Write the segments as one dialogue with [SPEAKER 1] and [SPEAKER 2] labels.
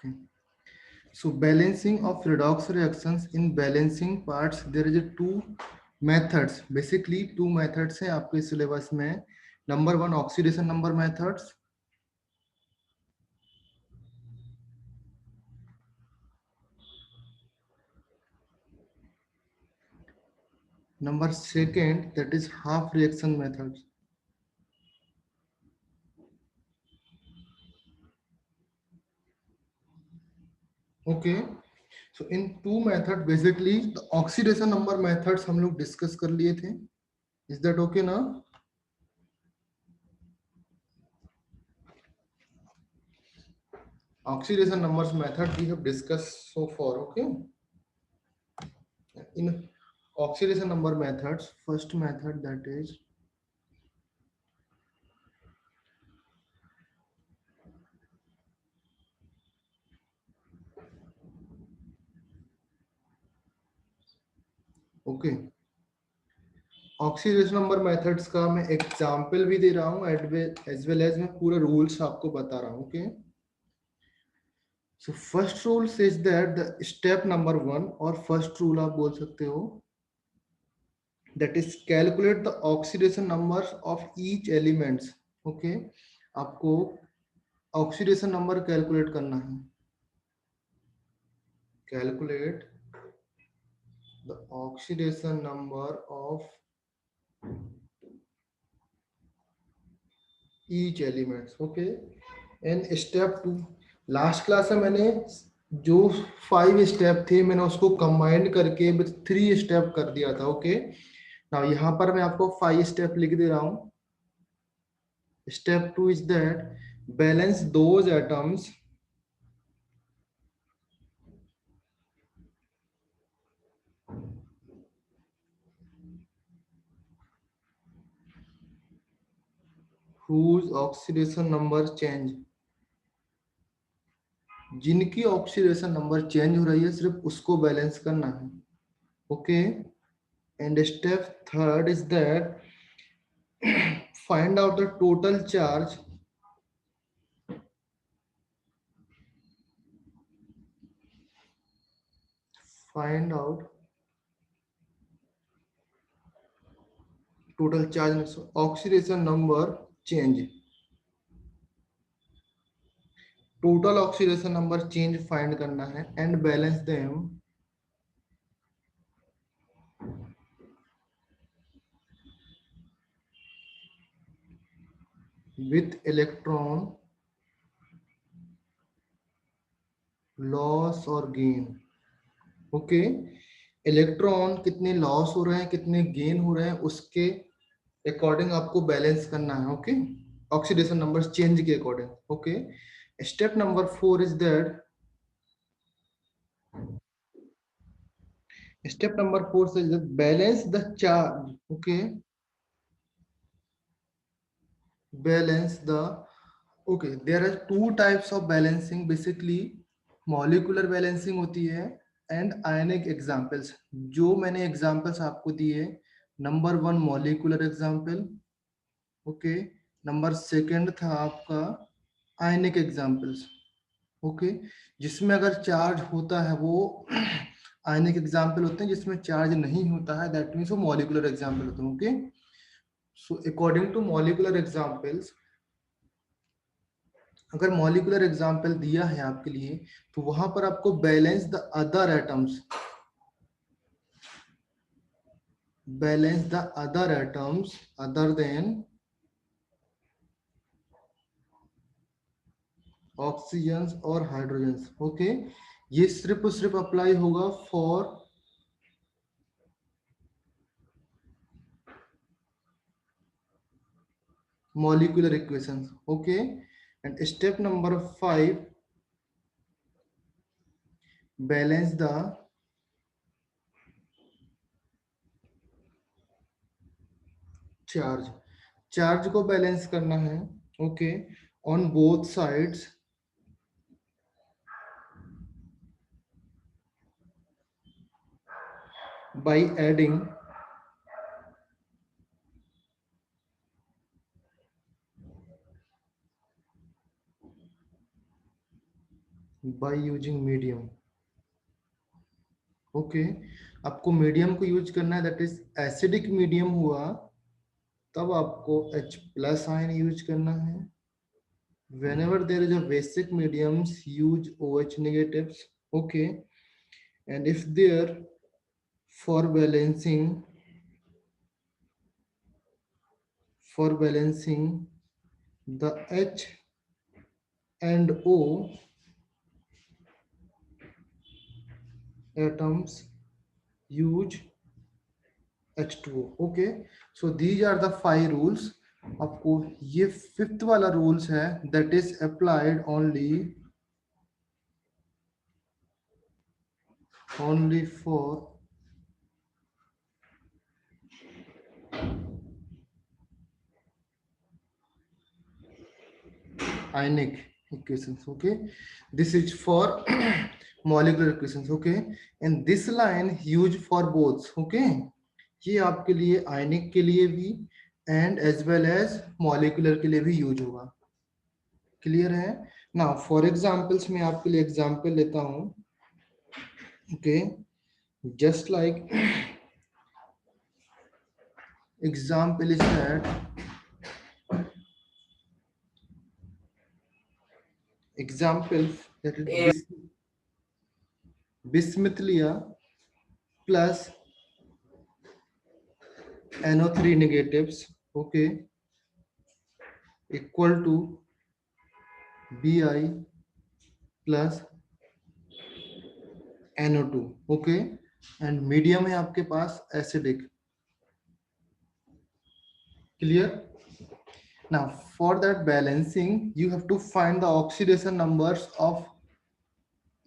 [SPEAKER 1] Okay. So balancing of redox reactions, in balancing parts there is a two methods, basically two methods है आपके syllabus में. Number one, oxidation number methods. Number second, that is half reaction methods. Okay. So in two method, basically the oxidation number methods हम लोग discuss कर लिए थे. Is that okay now? Oxidation numbers method we have discussed so far. Okay. In oxidation number methods, first method, that is okay. Oxidation number methods का मैं example भी दे रहा हूँ एज वेल एज मैं पूरा रूल्स आपको बता रहा हूँ. Okay. So first rule says that the step number one, और फर्स्ट रूल आप बोल सकते हो, that is calculate the oxidation number of each elements. Okay. आपको ऑक्सीडेशन नंबर कैलकुलेट करना है. Calculate the oxidation number of each elements. Okay. And step two, last class में मैंने जो 5 स्टेप थे मैंने उसको कंबाइंड करके 3 स्टेप कर दिया था. ओके. नाउ यहाँ पर मैं आपको 5 स्टेप लिख दे रहा हूँ. Step two is that balance those atoms whose oxidation number change, जिनकी ऑक्सीडेशन नंबर चेंज हो रही है सिर्फ उसको बैलेंस करना है. Okay. And step third is that find out the total charge find out total charge oxidation number change, total oxidation number change find करना है and balance them with electron loss और गेन. ओके. इलेक्ट्रॉन कितने loss हो रहे हैं कितने gain हो रहे हैं उसके अकॉर्डिंग आपको बैलेंस करना है. ओके. ऑक्सीडेशन नंबर चेंज के according. Okay. Step number 4 is that, step number 4 says that balance the charge. Okay. Balance the, okay, there are two types of balancing basically. Molecular balancing होती है and ionic examples. जो मैंने examples आपको दिए, number one molecular example. Okay. Number second था आपका आयनिक examples. Okay. जिसमें अगर चार्ज होता है वो आयनिक एग्जांपल होते हैं, जिसमें चार्ज नहीं होता है दैट मीन्स वो मॉलिकुलर एग्जांपल होते हैं. Okay. So according to molecular examples, अगर मॉलिकुलर एग्जांपल दिया है आपके लिए तो वहां पर आपको balance the other atoms, balance the other atoms other than oxygen और हाइड्रोजन. ओके. ये सिर्फ और सिर्फ अप्लाई होगा for molecular equations. Okay. And step number 5, balance the charge. Charge को बैलेंस करना है. Okay. On both sides by adding by using medium. Okay, आपको मीडियम को यूज करना है, दैट इज एसिडिक मीडियम हुआ तब आपको H प्लस आयन यूज करना है। whenever there is a basic mediums, use OH negatives. Okay, and if there for balancing the H and O atoms, use H2O. Okay, so these are the 5 rules. आपको ये 5th वाला rules है, that is applied only for ionic equations. Okay, this is for molecular equations. Okay, and this line used for both. Okay, ये आपके लिए आयनिक के लिए भी and as well as molecular के लिए भी यूज होगा। क्लियर है ना? फॉर एग्जांपल्स मैं आपके लिए एग्जांपल लेता हूं। Okay, just like example is that bismuth लिया plus NO3 negatives, okay, equal to Bi plus NO2, okay, and medium है आपके पास acidic. Clear? Now for that balancing you have to find the oxidation numbers of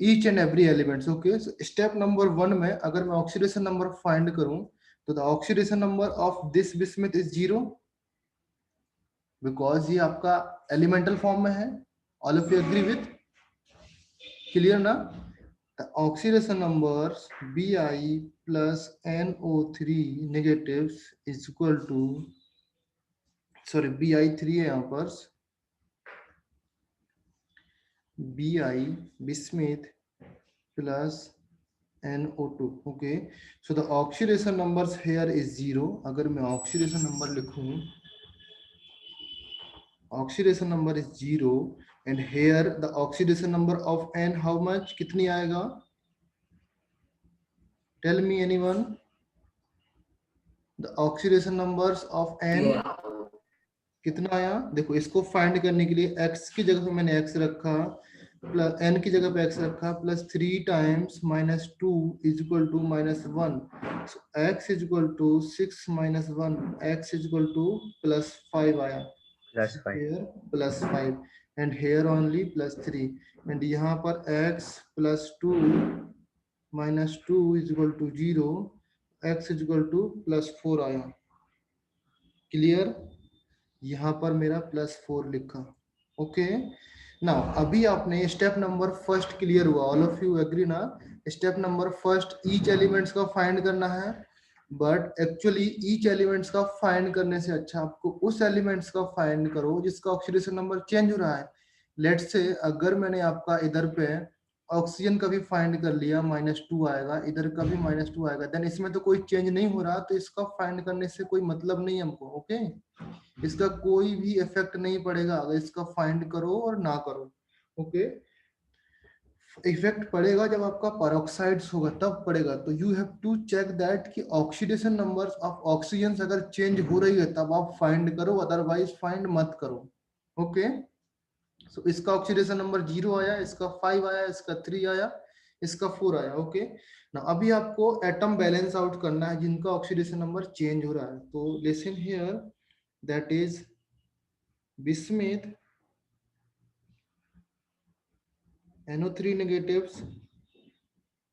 [SPEAKER 1] each and every elements. Okay, so step number 1 में अगर मैं oxidation number find करूं तो the oxidation number of this bismuth is 0 because ये आपका elemental form में है. All of you agree with? Clear ना? The oxidation numbers Bi plus NO3 negatives is equal to, sorry, Bi3 है यहाँ पर, Bi bismuth plus NO2. Okay, so the oxidation numbers here is 0. अगर मैं oxidation number लिखूं, oxidation number is 0 and here the oxidation number of N how much, कितनी आएगा? Tell me anyone. The oxidation numbers of N कितना आया? देखो इसको find करने के लिए x की जगह पे मैंने x रखा, प्लस n की जगह पे x रखा, plus 3 times minus 2 is equal to minus 1. So x is equal to 6 minus 1, x is equal to plus 5 आया, plus 5 and here only plus 3 and यहाँ पर x plus 2 minus 2 is equal to 0, x is equal to plus 4 आया। Clear? यहाँ पर मेरा plus 4 लिखा। Okay, now अभी आपने स्टेप नंबर फर्स्ट क्लियर हुआ, ऑल ऑफ यू एग्री ना? Step number first each elements का फाइंड करना है, बट एक्चुअली ईच एलिमेंट्स का फाइंड करने से अच्छा आपको उस एलिमेंट्स का फाइंड करो जिसका ऑक्सीडेशन नंबर चेंज हो रहा है। लेट्स से अगर मैंने आपका इधर पे ऑक्सीजन का भी फाइंड कर लिया, -2 आएगा, इधर का भी -2 आएगा, देन इसमें तो कोई चेंज नहीं हो रहा, तो इसका फाइंड करने से कोई मतलब नहीं हमको। ओके, इसका कोई भी इफेक्ट नहीं पड़ेगा अगर इसका फाइंड करो और ना करो। ओके, इफेक्ट पड़ेगा जब आपका पेरोक्साइड्स होगा तब पड़ेगा। तो you have to check that कि ऑक्सीडेशन नंबर्स ऑफ ऑक्सीजन अगर चेंज हो रही है तब आप फाइंड करो, अदरवाइज फाइंड मत करो। ओके, सो इसका ऑक्सीडेशन नंबर 0 आया, इसका 5 आया, इसका 3 आया, इसका 4 आया। ओके, ना अभी आपको एटम बैलेंस आउट करना है जिनका ऑक्सीडेशन नंबर चेंज हो रहा है। तो listen here, that is bismuth NO3 negatives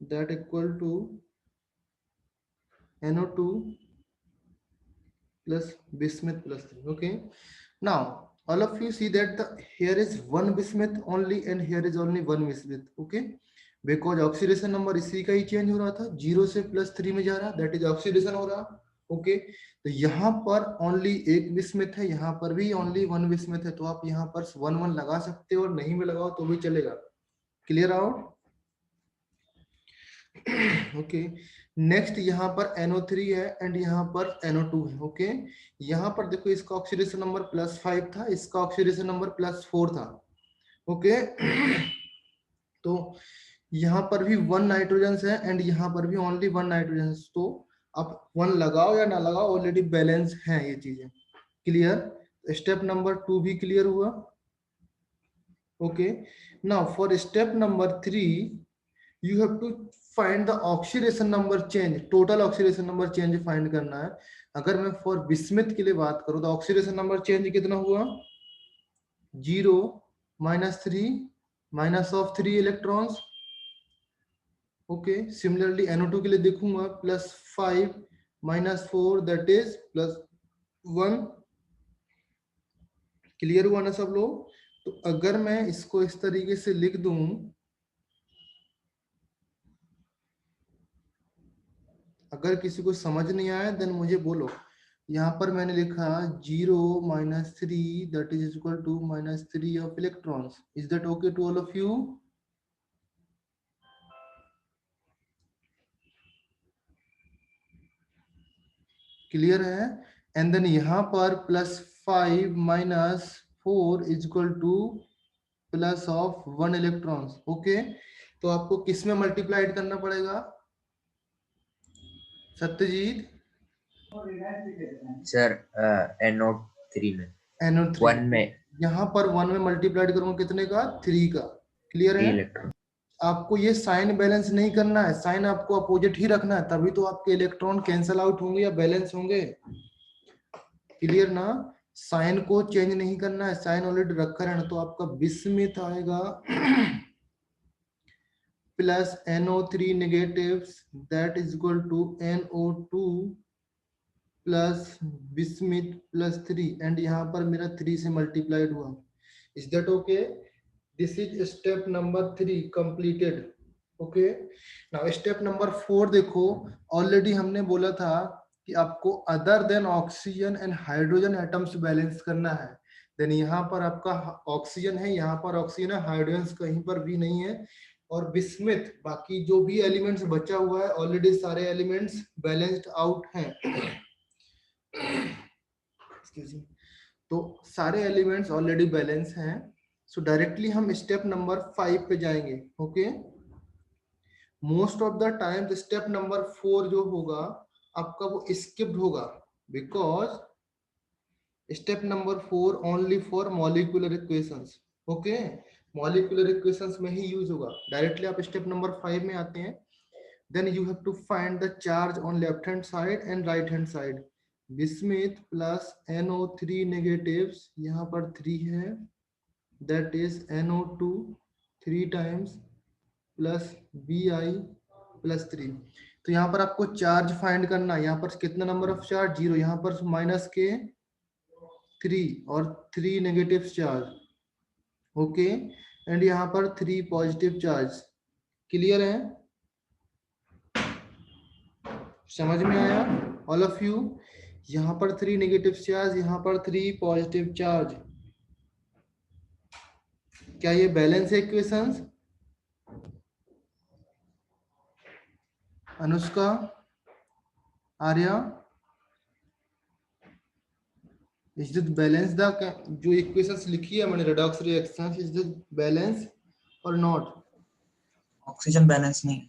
[SPEAKER 1] that equal to NO2 plus bismuth plus 3. Okay, now all of you see that here is one bismuth only and here is only one bismuth. Okay, because oxidation number इसी का ही change हो रहा था, 0 से +3 में जा रहा, that is oxidation हो रहा। ओके, तो यहाँ पर ओनली एक बिस्मिथ है, यहाँ पर भी ओनली वन बिस्मिथ है, तो आप यहाँ पर 1 1 लगा सकते हो और नहीं भी लगाओ तो भी चलेगा। Clear out? ओके, नेक्स्ट यहाँ पर NO3 है एंड यहाँ पर NO2 है। ओके, यहाँ पर देखो इसका ऑक्सीडेशन नंबर +5 था, इसका ऑक्सीडेशन नंबर +4 था। ओके, तो यहाँ पर भी 1 नाइट्रोजन है एंड यहाँ पर भी ओनली 1 नाइट्रोजन। तो आप 1 लगाओ या ना लगाओ, ऑलरेडी बैलेंस है ये चीजें। क्लियर? स्टेप नंबर 2 भी क्लियर हुआ? Okay, now for step number 3 you have to find the oxidation number change, total oxidation number change find करना है। अगर मैं फॉर बिस्मिथ के लिए बात करूं तो ऑक्सीडेशन नंबर चेंज कितना हुआ? 0 -3 -3 इलेक्ट्रॉन्स। ओके, सिमिलरली NO2 के लिए देखूंगा +5 -4 दैट इज +1। क्लियर हुआ ना सब लोग? तो अगर मैं इसको इस तरीके से लिख दूं, अगर किसी को समझ नहीं आया देन मुझे बोलो। यहाँ पर मैंने लिखा 0 -3 that is equal to -3 of electrons. Is that okay to all of you? Clear है? एंड देन यहाँ पर +5 -4 is equal to plus of 1 electrons. Okay, तो आपको किस में मल्टीप्लाइड करना पड़ेगा सत्यजीत?
[SPEAKER 2] सर NO3 में,
[SPEAKER 1] NO3
[SPEAKER 2] 1 में,
[SPEAKER 1] यहाँ पर 1 में मल्टीप्लाइड करूंगा कितने का? 3 का। क्लियर है?
[SPEAKER 2] इलेक्ट्रॉन।
[SPEAKER 1] आपको ये साइन बैलेंस नहीं करना है, साइन आपको अपोजिट ही रखना है, तभी तो आपके इलेक्ट्रॉन कैंसल आउट होंगे या बैलेंस होंगे। क्लियर ना? साइन को चेंज नहीं करना है, साइन ऑलरेडी रखा रहना। तो आपका बिस्मिथ आएगा plus NO3 negatives that is equal to NO2 plus bismuth +3 and यहाँ पर मेरा 3 से मल्टीप्लाइड हुआ। Is that okay? This is step number 3 completed. Okay, now step number 4 देखो, ऑलरेडी हमने बोला था कि आपको other than oxygen and hydrogen atoms balance करना है। देन यहाँ पर आपका ऑक्सीजन है, यहाँ पर ऑक्सीजन है, हाइड्रोजन कहीं पर भी नहीं है। और बिस्मिथ बाकी जो भी एलिमेंट्स बचा हुआ है ऑलरेडी सारे एलिमेंट्स बैलेंस्ड आउट हैं। एक्सक्यूज मी, तो सारे एलिमेंट्स ऑलरेडी बैलेंस हैं। सो डायरेक्टली हम स्टेप नंबर 5 पे जाएंगे। Okay, most of the time step number 4 जो होगा आपका वो स्किप्ड होगा, because step number 4 only for molecular equations. Okay, molecular equations में ही यूज होगा। डायरेक्टली आप स्टेप नंबर 5 में आते हैं। Then you have to find the charge on left hand side and right hand side. Bismuth plus NO3 negatives, यहाँ पर 3 है, that is NO2 3 times plus Bi +3। तो यहाँ पर आपको चार्ज फाइंड करना है। यहाँ पर कितना नंबर ऑफ चार्ज? 0। यहाँ पर -3 और 3 नेगेटिव चार्ज। ओके, एंड यहाँ पर 3 पॉजिटिव चार्ज। क्लियर है? समझ में आया ऑल ऑफ यू? यहाँ पर 3 नेगेटिव चार्ज, यहाँ पर 3 पॉजिटिव चार्ज। क्या ये बैलेंस है equations? Anushka, Arya, is this balance the जो इक्वेशंस लिखी है मैंने redox reactions, is this balance और नॉट?
[SPEAKER 3] ऑक्सीजन बैलेंस नहीं,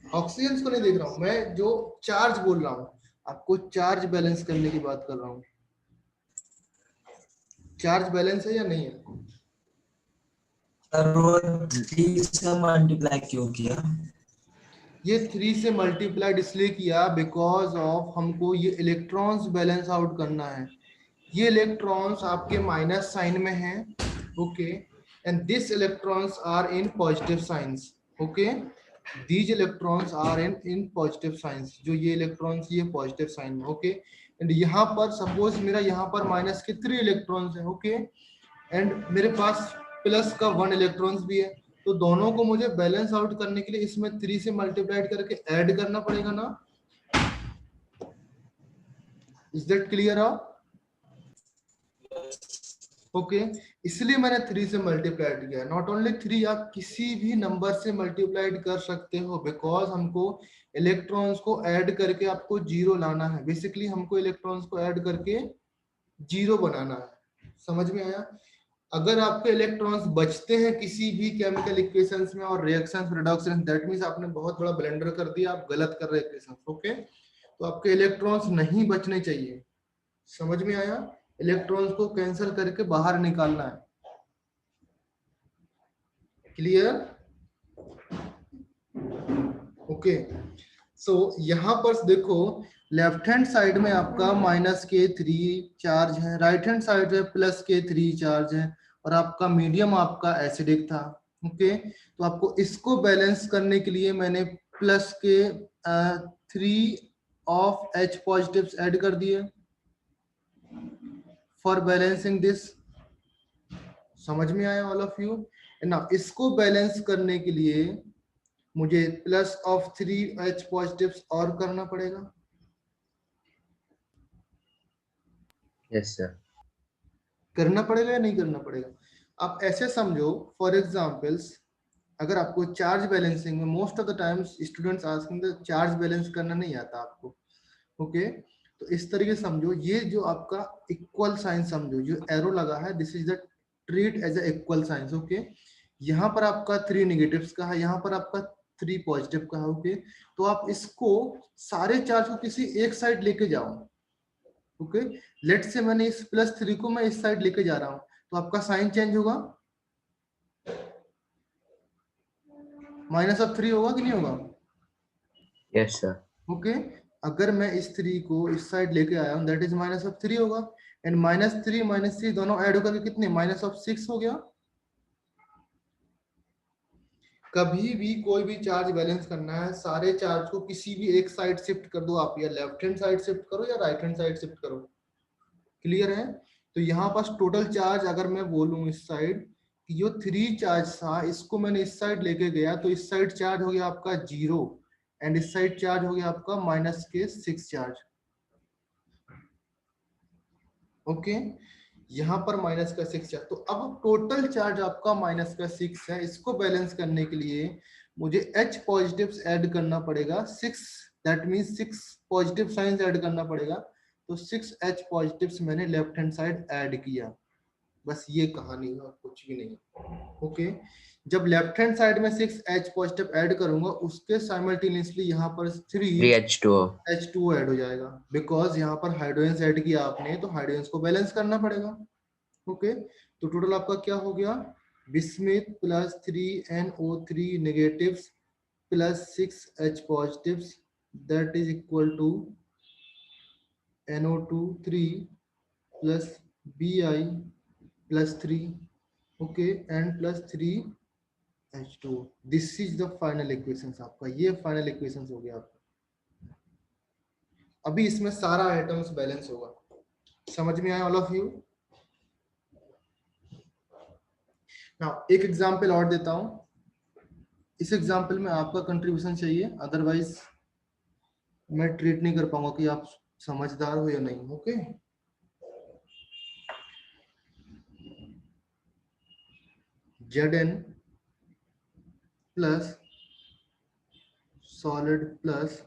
[SPEAKER 1] ऑक्सीजन को नहीं देख रहा हूं मैं, जो चार्ज बोल रहा हूं आपको, चार्ज बैलेंस करने की बात कर रहा हूं। चार्ज बैलेंस है या नहीं है?
[SPEAKER 3] सर वो 3 से मल्टीप्लाई क्यों किया?
[SPEAKER 1] ये 3 से मल्टीप्लाइड इसलिए किया बिकॉज ऑफ हमको ये इलेक्ट्रॉन्स बैलेंस आउट करना है। ये इलेक्ट्रॉन्स आपके माइनस साइन में हैं। Okay, and this electrons are in positive signs. Okay, these electrons are in positive signs। जो ये इलेक्ट्रॉन्स ये पॉजिटिव साइन में। ओके, एंड यहाँ पर सपोज मेरा यहाँ पर माइनस के 3 इलेक्ट्रॉन्स है। ओके, एंड मेरे पास प्लस का 1 इलेक्ट्रॉन्स भी है। तो दोनों को मुझे बैलेंस आउट करने के लिए इसमें 3 से मल्टीप्लाइड करके ऐड करना पड़ेगा ना। Is that clear? ओके इसलिए मैंने 3 से मल्टीप्लाइड किया। नॉट ओनली 3, आप किसी भी नंबर से मल्टीप्लाइड कर सकते हो, बिकॉज हमको इलेक्ट्रॉन्स को ऐड करके आपको जीरो लाना है। बेसिकली हमको इलेक्ट्रॉन्स को ऐड करके जीरो बनाना है। समझ में आया? अगर आपके इलेक्ट्रॉन्स बचते हैं किसी भी केमिकल इक्वेशंस में और रिएक्शंस रिडक्शन, दैट मींस आपने बहुत बड़ा ब्लेंडर कर दिया, आप गलत कर रहे इक्वेशंस। ओके तो आपके इलेक्ट्रॉन्स नहीं बचने चाहिए। समझ में आया? इलेक्ट्रॉन्स को कैंसिल करके बाहर निकालना है। क्लियर? ओके सो यहाँ पर देखो, लेफ्ट हैंड साइड में आपका -K3 चार्ज है, राइट हैंड साइड में +K3 चार्ज है, और आपका मीडियम आपका एसिडिक था। ओके तो आपको इसको बैलेंस करने के लिए मैंने +K3 of H positives add कर दिए फॉर बैलेंसिंग दिस। समझ में आया ऑल ऑफ यू? ना इसको बैलेंस करने के लिए मुझे +3H पॉजिटिव्स और करना पड़ेगा।
[SPEAKER 2] Yes, sir.
[SPEAKER 1] करना पड़ेगा या नहीं करना पड़ेगा? आप ऐसे समझो, फॉर एग्जांपल्स अगर आपको चार्ज बैलेंसिंग में most of the times students asking the charge balance करना नहीं आता आपको। ओके तो इस तरीके से समझो, ये जो आपका इक्वल साइन समझो, जो एरो लगा है, this is the treat as a equal sign. Okay यहाँ पर आपका 3 नेगेटिव्स का है, यहाँ पर आपका 3 पॉजिटिव का है। ओके तो आप इसको सारे चार्ज को किसी एक साइड लेके जाओ। ओके लेट से मैंने इस +3 को मैं इस साइड लेके जा रहा हूं, तो आपका साइन चेंज होगा, -3 होगा कि नहीं होगा?
[SPEAKER 2] Yes, sir.
[SPEAKER 1] ओके अगर मैं इस 3 को इस साइड लेके आया हूं, दैट इज -3 होगा। एंड -3 -3 दोनों ऐड होकर कितने, -6 हो गया। कभी भी कोई भी चार्ज बैलेंस करना है, सारे चार्ज को किसी भी एक साइड शिफ्ट कर दो आप, या लेफ्ट हैंड साइड शिफ्ट करो या राइट हैंड साइड शिफ्ट करो। क्लियर है? तो यहाँ पास टोटल चार्ज अगर मैं बोलूं इस साइड कि जो 3 चार्ज था, इसको मैंने इस साइड लेके गया, तो इस साइड चार्ज हो गया आपका 0 एंड इस साइड चार्ज हो गया आपका -6 चार्ज। ओके यहाँ पर -6 चार्ज, तो अब टोटल चार्ज आपका -6 है। इसको बैलेंस करने के लिए मुझे H पॉजिटिव्स ऐड करना पड़ेगा 6, that means 6 positive science add करना पड़ेगा। तो 6H पॉजिटिव्स मैंने लेफ्ट हैंड साइड ऐड किया। बस ये कहानी है और कुछ भी नहीं। ओके जब लेफ्ट हैंड साइड में 6H पॉजिटिव ऐड करूंगा, उसके साइमल्टेनियसली यहाँ पर
[SPEAKER 2] 3H2O.
[SPEAKER 1] H2 ऐड हो जाएगा, बिकॉज यहाँ पर हाइड्रोजन ऐड किया आपने, तो हाइड्रोजन को बैलेंस करना पड़ेगा। ओके तो टोटल आपका क्या हो गया, bismuth +3NO3 negatives +6H positives, that is equal to NO2 3 plus Bi +3, okay, and +3H2। This is the final equations आपका, ये फाइनल इक्वेशंस हो गया आपका। अभी इसमें सारा आइटम्स बैलेंस होगा। समझ में आया ऑल ऑफ यू? नाउ एक एग्जांपल और देता हूं, इस एग्जांपल में आपका कंट्रीब्यूशन चाहिए, अदरवाइज मैं ट्रीट नहीं कर पाऊंगा कि आप समझदार हो या नहीं। Okay Zn plus solid plus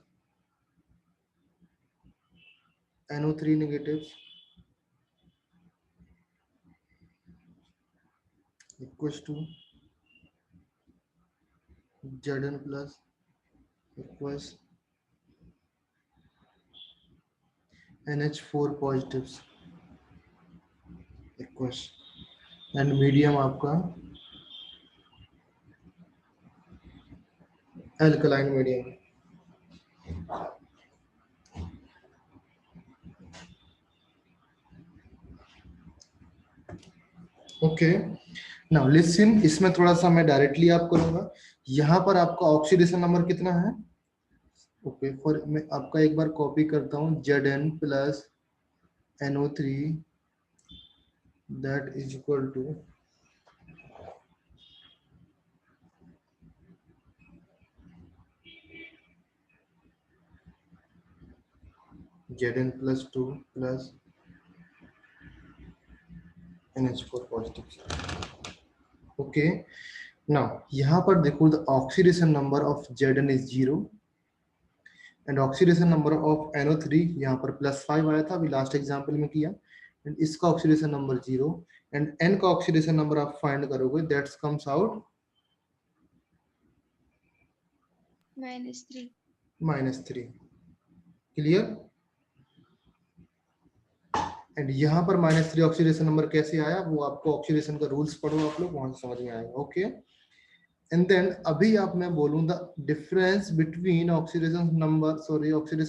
[SPEAKER 1] NO3 negatives equals to Zn plus equals NH4 positives equals, and medium आपका alkaline medium। Okay now listen, इसमें थोड़ा सा मैं डायरेक्टली आप करूंगा। यहाँ पर आपका ऑक्सीडेशन नंबर कितना है? ओके फॉर मैं आपका एक बार कॉपी करता हूँ, Zn plus NO3 that is equal to Zn plus 2 plus NH4 positive. Okay, now यहाँ पर देखो the oxidation number of Zn is 0 and oxidation number of NO3 यहाँ पर +5 आया था, अभी लास्ट एग्जांपल में किया, एंड इसका ऑक्सीडेशन नंबर 0 एंड N का ऑक्सीडेशन नंबर आप फाइंड करोगे, that's comes out -3। Clear? And यहाँ पर -3 ऑक्सीडेशन नंबर कैसे आया, वो आपको ऑक्सीडेशन का रूल्स पढ़ो आप लोग, वहां से समझ में आएगा। ओके, एंड देन अभी आप मैं बोलूँ the difference between oxidation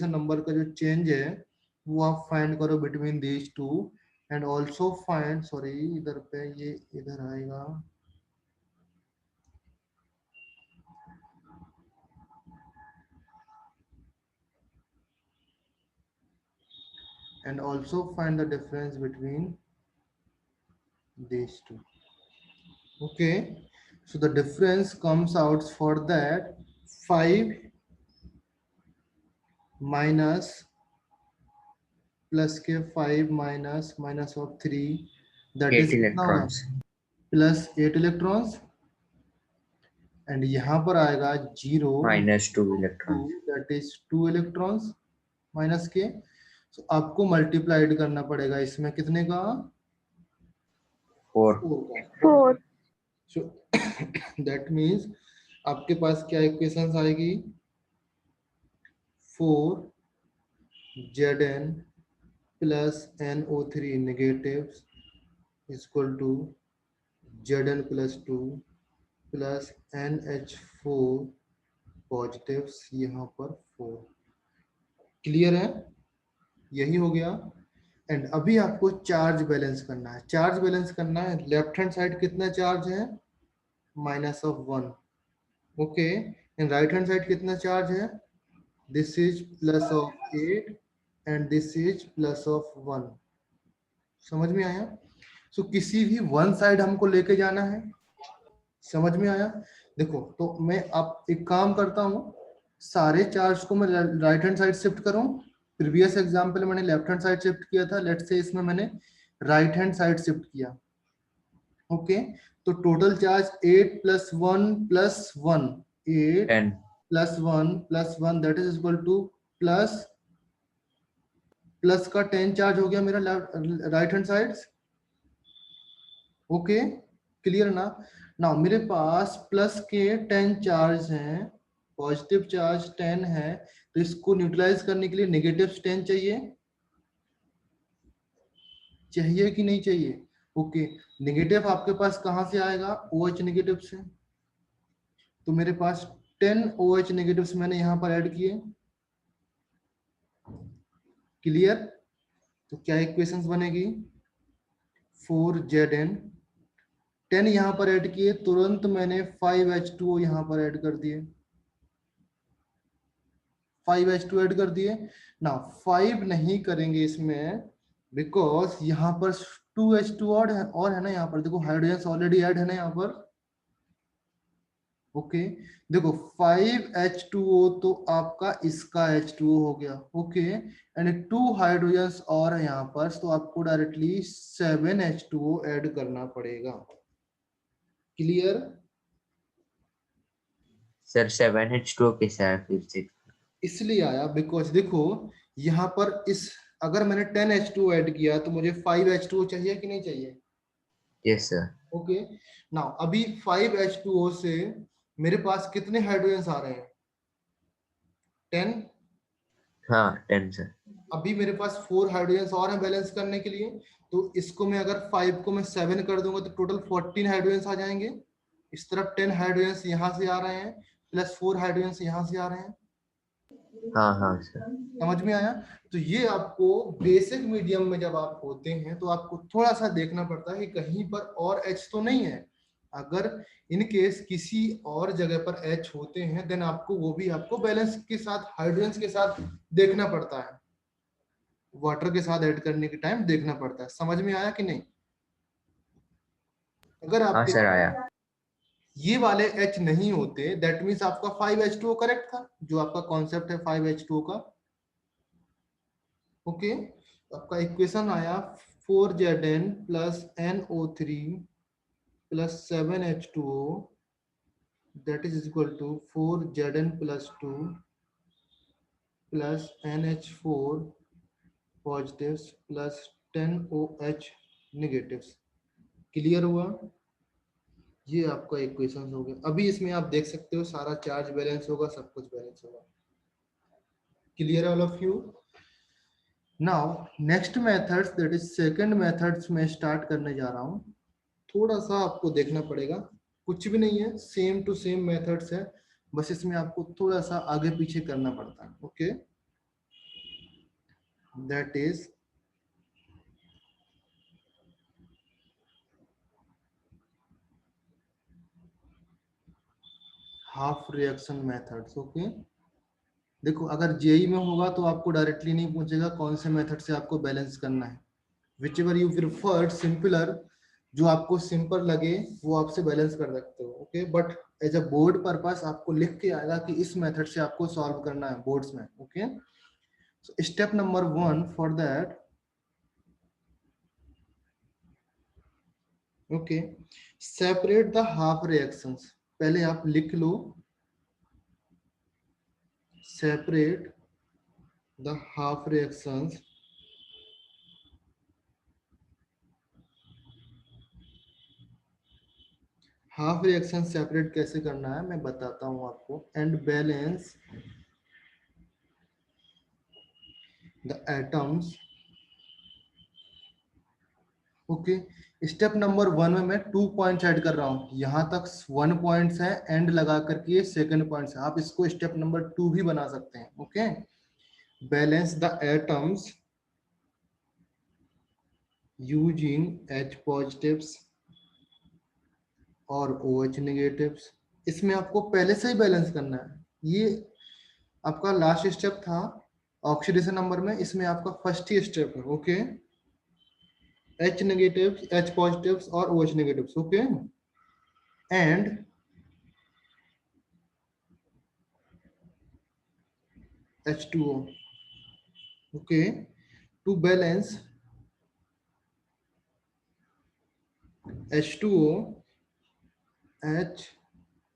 [SPEAKER 1] number का जो चेंज है वो आप फाइंड करो between these two, and also find, इधर पे ये इधर आएगा, and also find the difference between these two. Okay, so the difference comes out for that 5 minus plus के 5 minus of 3, that
[SPEAKER 2] 8
[SPEAKER 1] is
[SPEAKER 2] electrons.
[SPEAKER 1] plus 8 electrons, and यहाँ पर आएगा 0
[SPEAKER 2] -2 electrons.
[SPEAKER 1] that is 2 electrons minus के, so आपको multiplied करना पड़ेगा इसमें कितने का,
[SPEAKER 2] 4.
[SPEAKER 4] 4
[SPEAKER 1] so that means आपके पास क्या इक्वेशंस आएगी, 4 Zn plus NO3 negatives is equal to Zn plus 2 plus NH4 positives, यहाँ पर 4। क्लियर है? यही हो गया। एंड अभी आपको चार्ज बैलेंस करना है। चार्ज बैलेंस करना है, लेफ्ट हैंड साइड कितना चार्ज है, -1, okay, and right hand side कितना चार्ज है, this is +8 and this is +1। समझ में आया? सो किसी भी वन साइड हमको लेके जाना है, समझ में आया? देखो तो मैं आप एक काम करता हूँ, सारे चार्ज को मैं राइट हैंड साइड शिफ्ट करूँ। प्रीवियस एग्जांपल मैंने लेफ्ट हैंड साइड शिफ्ट किया था, लेट्स से इसमें मैंने राइट हैंड साइड शिफ्ट किया। ओके, तो total charge 8 + 1 + 1, 8
[SPEAKER 2] 10.
[SPEAKER 1] + 1 + 1 that is equal to plus का 10 चार्ज हो गया मेरा right hand side. Okay, clear ना? नाउ मेरे पास प्लस के 10 चार्ज हैं, पॉजिटिव चार्ज 10 है, तो इसको न्यूट्रलाइज करने के लिए नेगेटिव 10 चाहिए, चाहिए कि नहीं चाहिए? ओके, नेगेटिव आपके पास कहां से आएगा, OH नेगेटिव से। तो मेरे पास 10 OH नेगेटिव्स मैंने यहां पर ऐड किए। क्लियर? तो क्या इक्वेशंस बनेगी, 4Zn, 10 यहां पर ऐड किए, तुरंत मैंने 5H2O यहां पर ऐड कर दिए, 5H2 ऐड कर दिए ना। 5 नहीं करेंगे इसमें, बिकॉज यहाँ पर 2H2 और है ना, यहाँ पर देखो हाइड्रोजन ऑलरेडी ऐड है ना यहाँ पर। ओके, देखो 5H2O तो आपका इसका H2O हो गया। ओके, एंड 2 हाइड्रोजन और है यहाँ पर, तो आपको डायरेक्टली 7H2O ऐड करना पड़ेगा। क्लियर?
[SPEAKER 2] सर 7H2O कैसा है फिर से?
[SPEAKER 1] इसलिए आया बिकॉज देखो यहाँ पर इस, अगर मैंने 10H2O ऐड किया तो मुझे 5H2O चाहिए कि नहीं चाहिए?
[SPEAKER 2] Yes sir.
[SPEAKER 1] ओके, नाउ अभी 5H2O से मेरे पास कितने हाइड्रोजन आ रहे हैं, 10।
[SPEAKER 2] हाँ 10 सर।
[SPEAKER 1] अभी मेरे पास 4 हाइड्रोजन और हैं बैलेंस करने के लिए, तो इसको मैं अगर 5 को मैं 7 कर दूंगा तो टोटल 14 हाइड्रोजन आ जाएंगे। इस तरफ 10 हाइड्रोजन यहाँ से आ रहे हैं, प्लस 4 हाइड्रोजन यहाँ से आ रहे हैं।
[SPEAKER 2] हाँ हाँ सर।
[SPEAKER 1] समझ में आया? तो ये आपको बेसिक मीडियम में जब आप होते हैं तो आपको थोड़ा सा देखना पड़ता है कि कहीं पर और H तो नहीं है। अगर इन केस किसी और जगह पर H होते हैं देन आपको वो भी आपको बैलेंस के साथ हाइड्रोजन के साथ देखना पड़ता है, वाटर के साथ ऐड करने के टाइम देखना पड़ता है। समझ में आया कि नहीं? अगर
[SPEAKER 2] हाँ
[SPEAKER 1] आपके
[SPEAKER 2] सर आया।
[SPEAKER 1] ये वाले H नहीं होते दैट मीन्स आपका 5H2O करेक्ट था, जो आपका कॉन्सेप्ट है 5H2O का। ओके, आपका इक्वेशन आया 4Zn plus NO3 plus 7H2O, that is equal to 4Zn plus 2 plus NH4 positives plus 10OH negatives। Clear हुआ? ये आपका इक्वेशन हो गया। अभी इसमें आप देख सकते हो सारा चार्ज बैलेंस होगा, सब कुछ बैलेंस होगा। Clear all of you? Now next methods, that is second methods में स्टार्ट करने जा रहा हूं। थोड़ा सा आपको देखना पड़ेगा, कुछ भी नहीं है, सेम टू सेम मेथड्स है, बस इसमें आपको थोड़ा सा आगे पीछे करना पड़ता है। Okay, that is half reaction methods. Okay, देखो अगर जेई में होगा तो आपको डायरेक्टली नहीं पूछेगा कौन से मेथड से आपको बैलेंस करना है। Which ever you preferred, simpler, जो आपको सिंपल लगे वो आपसे बैलेंस कर सकते हो। Okay, but as a board purpose आपको लिख के आएगा कि इस मेथड से आपको सॉल्व करना है बोर्ड्स में। Okay, so step number 1 for that, okay, separate the half reactions. पहले आप लिख लो, separate the half reactions. Half reaction separate कैसे करना है मैं बताता हूं आपको। And balance the atoms. Okay, step number 1 में मैं 2 पॉइंट्स ऐड कर रहा हूं, यहां तक 1 पॉइंट्स है, एंड लगा करके ये सेकंड पॉइंट्स है। आप इसको स्टेप नंबर 2 भी बना सकते हैं। Okay, balance the atoms using H positives और OH नेगेटिव्स। इसमें आपको पहले से ही बैलेंस करना है, ये आपका लास्ट स्टेप था ऑक्सीडेशन नंबर में, इसमें आपका फर्स्ट ही स्टेप है। Okay, H negatives, H positives और OH negatives। okay, and H2O। okay, to balance H2O, H,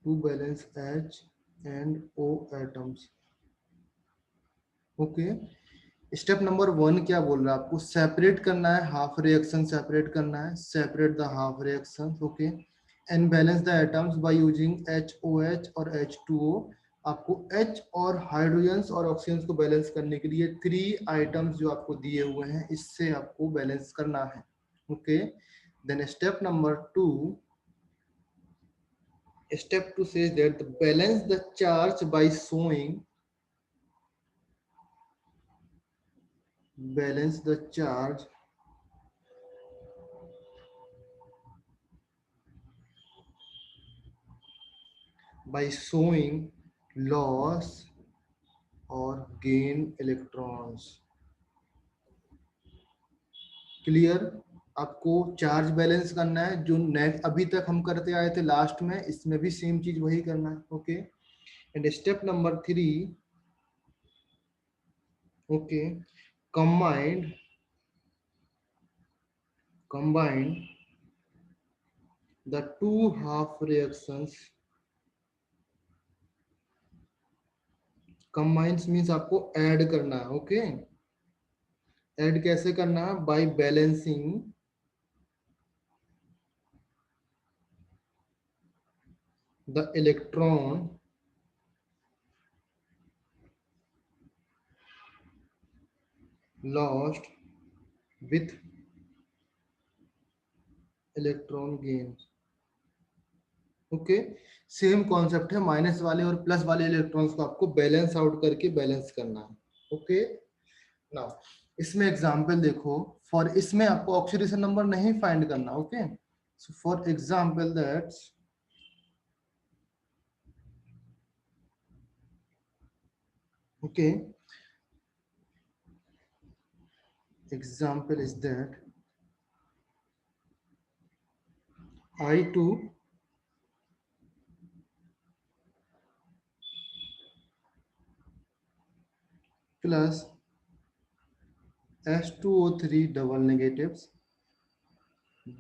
[SPEAKER 1] to balance H and O atoms। Okay, step number 1 क्या बोल रहा है आपको? सेपरेट करना है, हाफ रिएक्शन सेपरेट करना है, separate the half reaction. Okay, and balance the atoms by using HOH और H2O। आपको H और हाइड्रोजन्स और ऑक्सीजन को बैलेंस करने के लिए 3 आइटम्स जो आपको दिए हुए हैं, इससे आपको बैलेंस करना है। Okay, then step number 2, step 2 says that balance the charge by showing, balance the charge by showing loss or gain electrons। Clear? आपको चार्ज बैलेंस करना है, जो नेक्स्ट अभी तक हम करते आए थे लास्ट में, इसमें भी सेम चीज वही करना है। Okay, and step number 3, okay, combine the two half reactions। combines means आपको ऐड करना है। ओके, ऐड कैसे करना है? By balancing the electron lost with electron gain. Okay, same concept है, माइनस वाले और प्लस वाले इलेक्ट्रॉन्स को आपको बैलेंस आउट करके बैलेंस करना है। ओके, नाउ इसमें एग्जांपल देखो, फॉर इसमें आपको ऑक्सीडेशन नंबर नहीं फाइंड करना। Okay, so for example that's, okay, example is that I2 plus H2O3 double negatives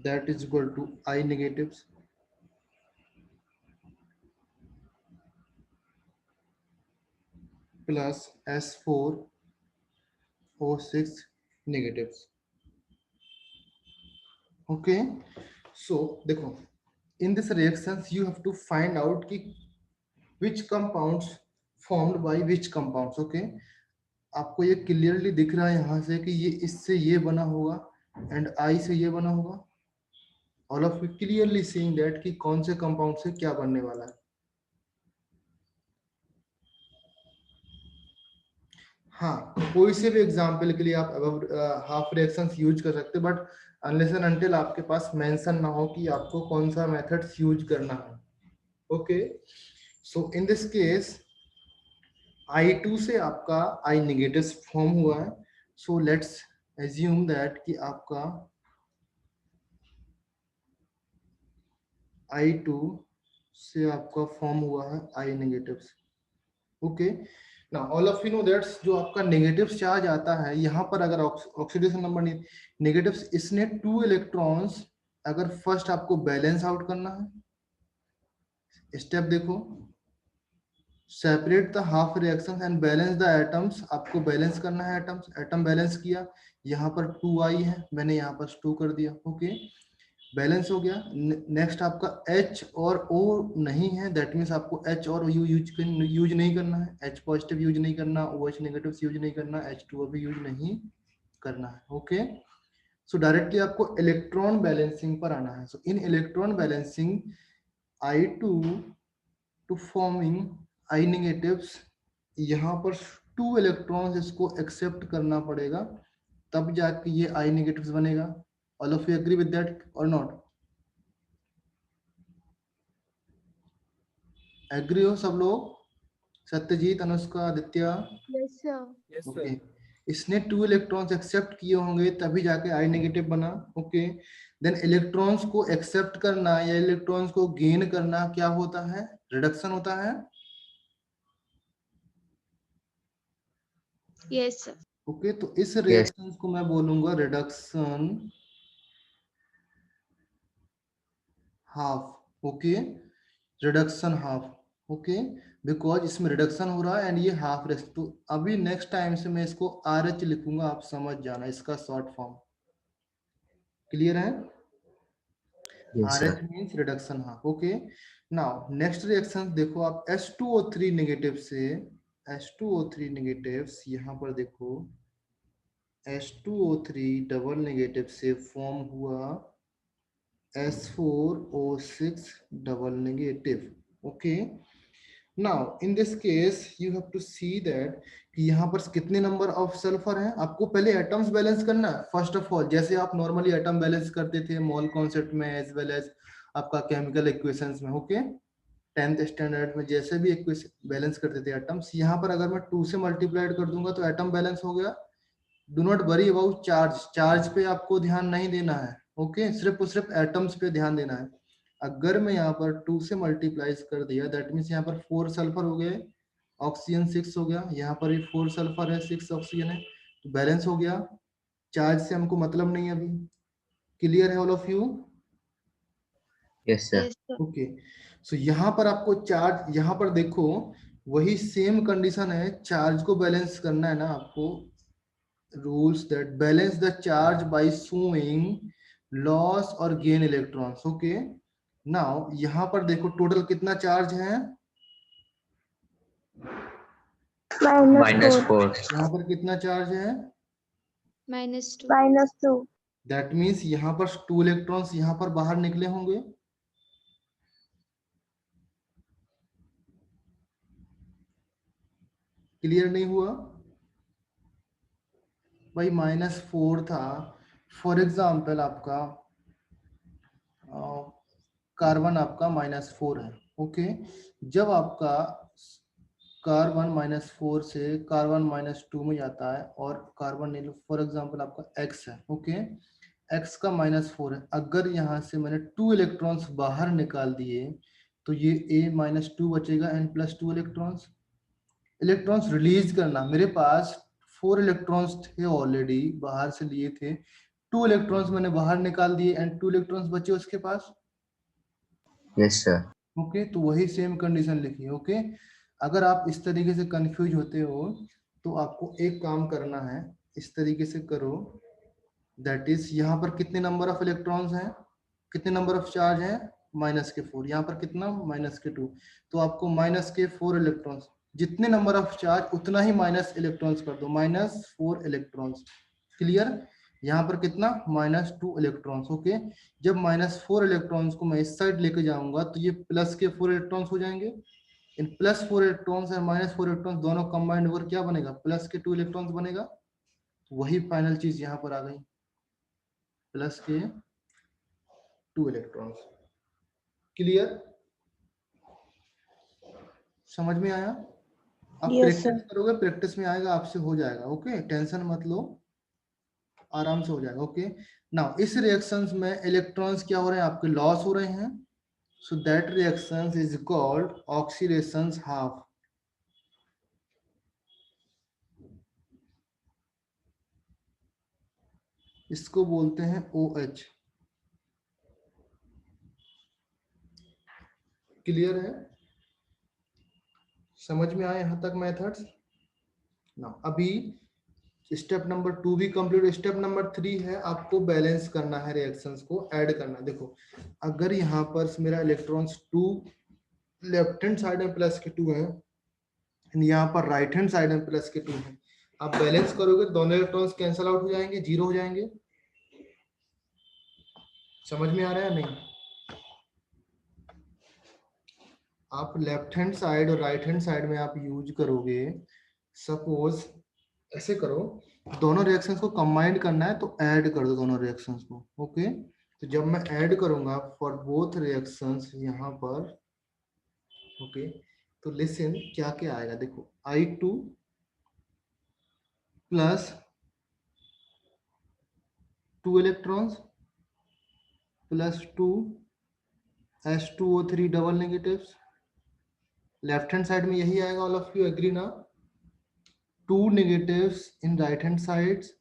[SPEAKER 1] that is equal to I negatives plus S4 O6 negatives. Okay, so देखो, in this reactions you have to find out कि which compounds formed by which compounds. Okay, आपको ये clearly दिख रहा है यहाँ से कि ये इससे ये बना होगा एंड आई से ये बना होगा. All of you clearly seeing that कि कौन से कंपाउंड से क्या बनने वाला है. हाँ, कोई से भी एग्जांपल के लिए आप हाफ रिएक्शंस यूज कर सकते, बट अनलेस एंड अनटिल आपके पास मेंशन ना हो कि आपको कौन सा मेथड्स यूज करना है. Okay, so in this case I2 से आपका I नेगेटिव फॉर्म हुआ है. सो लेट्स एज्यूम दैट कि आपका I2 से आपका फॉर्म हुआ है I negatives. Okay, now all of you no that's जो आपका नेगेटिव चार्ज आता है यहाँ पर, अगर ऑक्सीडेशन नंबर नेगेटिव्स, इसने 2 इलेक्ट्रॉन्स, अगर फर्स्ट आपको बैलेंस आउट करना है, स्टेप देखो, separate the half reaction and balance the atoms. आपको बैलेंस करना है एटम्स. एटम बैलेंस किया, यहाँ पर 2 आई है, मैंने यहाँ पर 2 कर दिया. ओके, बैलेंस हो गया. नेक्स्ट आपका H और O नहीं है, दैट मीन्स आपको H और U यूज नहीं करना है. H पॉजिटिव यूज नहीं करना, OH नेगेटिव यूज नहीं करना, H2O भी यूज नहीं करना है. ओके, सो डायरेक्टली आपको इलेक्ट्रॉन बैलेंसिंग पर आना है. So in electron balancing I2 to forming I negatives, यहाँ पर 2 इलेक्ट्रॉन्स इसको एक्सेप्ट करना पड़ेगा, तब जाके ये I नेगेटिव्स बनेगा. All of you agree with that or not? Agree हो सब लोग? Satyajit, Anushka, Aditya?
[SPEAKER 4] Yes, sir.
[SPEAKER 5] Yes,
[SPEAKER 1] okay,
[SPEAKER 5] sir.
[SPEAKER 1] इसने 2 इलेक्ट्रॉन्स एक्सेप्ट किए होंगे तभी जाके I नेगेटिव बना. ओके, देन इलेक्ट्रॉन्स को एक्सेप्ट करना या इलेक्ट्रॉन्स को गेन करना क्या होता है? रिडक्शन होता है.
[SPEAKER 4] Yes, sir.
[SPEAKER 1] ओके, तो इस रिएक्शन को मैं बोलूंगा reduction half. Okay, reduction half. Okay, because इसमें रिडक्शन हो रहा है एंड ये हाफ रेस्ट. तो अभी नेक्स्ट टाइम से मैं इसको RH लिखूंगा, आप समझ जाना इसका शॉर्ट फॉर्म. क्लियर है?
[SPEAKER 2] Yes,
[SPEAKER 1] RH
[SPEAKER 2] sir.
[SPEAKER 1] Means reduction half. Okay, now next reaction देखो आप, H2O3 नेगेटिव से H2O3 नेगेटिव्स, यहाँ पर देखो H2O3 डबल नेगेटिव से फॉर्म हुआ S4O6 double negative. Okay, now in this case you have to see that कि यहाँ पर कितने नंबर ऑफ सल्फर हैं. आपको पहले एटम्स बैलेंस करना है फर्स्ट ऑफ ऑल, जैसे आप नॉर्मली एटम बैलेंस करते थे मॉल कॉन्सेप्ट में एज वेल एज आपका केमिकल इक्वेशंस में. ओके, 10th स्टैंडर्ड में जैसे भी इक्वेशन बैलेंस करते थे एटम्स, यहाँ पर अगर मैं 2 से मल्टीप्लाइड कर दूंगा तो एटम बैलेंस हो गया. Do not worry about charge, charge पे आपको ध्यान नहीं देना है. ओके, सिर्फ और सिर्फ एटम्स पे ध्यान देना है. अगर मैं यहाँ पर 2 से मल्टीप्लाइज कर दिया, दैट मीन्स यहाँ पर 4 सल्फर हो गए, ऑक्सीजन 6 हो गया, यहाँ पर भी 4 सल्फर है, 6 ऑक्सीजन है, तो बैलेंस हो गया. चार्ज से हमको मतलब नहीं है अभी. क्लियर है all of you?
[SPEAKER 2] Yes, sir.
[SPEAKER 4] Yes, sir.
[SPEAKER 1] Okay, so यहाँ पर आपको चार्ज, यहाँ पर देखो वही सेम कंडीशन है, चार्ज को बैलेंस करना है ना आपको. rules that balance the charge by showing loss or gain electrons. Okay, now यहाँ पर देखो टोटल कितना चार्ज है,
[SPEAKER 2] -4.
[SPEAKER 1] यहाँ पर कितना चार्ज है,
[SPEAKER 4] -2.
[SPEAKER 6] -2.
[SPEAKER 1] दैट मीन्स यहाँ पर 2 इलेक्ट्रॉन्स यहाँ पर बाहर निकले होंगे. क्लियर नहीं हुआ भाई? -4 था. फॉर एग्जाम्पल आपका कार्बन आपका -4 है. ओके, जब आपका कार्बन -4 से कार्बन -2 में जाता है और कार्बन ले लो, फॉर एग्जाम्पल आपका X है. ओके, X का -4 है, अगर यहाँ से मैंने 2 इलेक्ट्रॉन्स बाहर निकाल दिए तो ये A-2 बचेगा एंड +2 इलेक्ट्रॉन्स. इलेक्ट्रॉन्स रिलीज करना, मेरे पास 4 इलेक्ट्रॉन्स थे ऑलरेडी, बाहर से लिए थे, 2 इलेक्ट्रॉन्स मैंने बाहर निकाल दिए एंड 2 इलेक्ट्रॉन्स बचे उसके पास।
[SPEAKER 2] Yes, sir.
[SPEAKER 1] ओके, तो वही सेम कंडीशन लिखिए। ओके, अगर आप इस तरीके से कंफ्यूज होते हो तो आपको एक काम करना है, इस तरीके से करो, दैट इज यहाँ पर कितने नंबर ऑफ इलेक्ट्रॉन्स हैं, कितने नंबर ऑफ चार्ज हैं, -4। यहाँ पर कितना, -2। तो आपको -4 इलेक्ट्रॉन्स, जितने नंबर ऑफ चार्ज उतना ही माइनस इलेक्ट्रॉन्स कर दो, -4 इलेक्ट्रॉन्स। क्लियर? यहाँ पर कितना, -2 इलेक्ट्रॉन्स। ओके, जब -4 इलेक्ट्रॉन्स को मैं इस साइड लेके जाऊंगा तो ये +4 इलेक्ट्रॉन्स हो जाएंगे। इन +4 इलेक्ट्रॉन्स और -4 इलेक्ट्रॉन्स दोनों कंबाइंड होकर क्या बनेगा, +2 इलेक्ट्रॉन्स बनेगा। तो वही फाइनल चीज यहाँ पर आ गई, +2 इलेक्ट्रॉन्स। क्लियर? समझ में आया? आप
[SPEAKER 5] Yes,
[SPEAKER 1] प्रैक्टिस
[SPEAKER 5] sir.
[SPEAKER 1] करोगे, प्रैक्टिस में आएगा, आपसे हो जाएगा। ओके, टेंशन मत लो, आराम से हो जाएगा। ओके, नाउ इस रिएक्शंस में इलेक्ट्रॉन्स क्या हो रहे हैं, आपके लॉस हो रहे हैं। So that reactions is called oxidations half. इसको बोलते हैं OH। क्लियर है? समझ में आए यहाँ तक मेथड्स? ना अभी स्टेप नंबर 2 भी कंप्लीट। स्टेप नंबर 3 है, आपको बैलेंस करना है, रिएक्शंस को ऐड करना। देखो, अगर यहाँ पर मेरा इलेक्ट्रॉन्स 2 लेफ्ट हैंड साइड में +2 है, यहाँ पर राइट हैंड साइड में +2 है, आप बैलेंस करोगे दोनों इलेक्ट्रॉन्स कैंसिल आउट हो जाएंगे, 0 हो जाएंगे। समझ में आ रहा है नहीं? आप लेफ्ट हैंड साइड और राइट हैंड साइड में आप यूज करोगे, सपोज ऐसे करो, दोनों रिएक्शंस को कंबाइंड करना है तो ऐड कर दो दोनों रिएक्शंस को। ओके, तो जब मैं ऐड करूंगा फॉर बोथ रिएक्शंस यहाँ पर, ओके, तो लिसन क्या क्या आएगा, देखो, I2 plus 2 electrons plus 2 H2O3 double negatives. Left hand side में यही आएगा, ऑल ऑफ यू एग्री ना? 2 negatives in right hand sides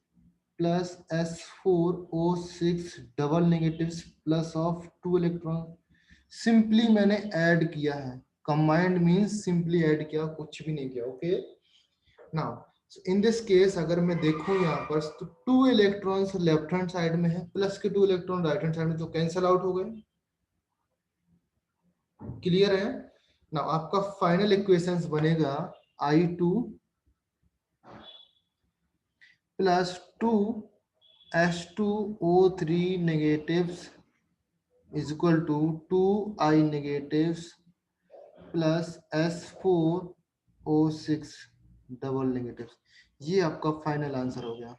[SPEAKER 1] plus S4O6 double negatives plus of 2 electron। Simply मैंने ऐड किया है, कंबाइंड मींस सिंपली ऐड किया, कुछ भी नहीं किया। Okay, now in this case अगर मैं देखूं यहाँ पर तो 2 इलेक्ट्रॉन्स लेफ्ट हैंड साइड में है, प्लस के 2 इलेक्ट्रॉन राइट हैंड साइड में, तो कैंसिल आउट हो गए। क्लियर है? नाउ आपका फाइनल इक्वेशंस बनेगा I2 plus 2 H2O3 negatives is equal to 2I negatives plus S4O6 double negatives. ये आपका फाइनल आंसर हो गया।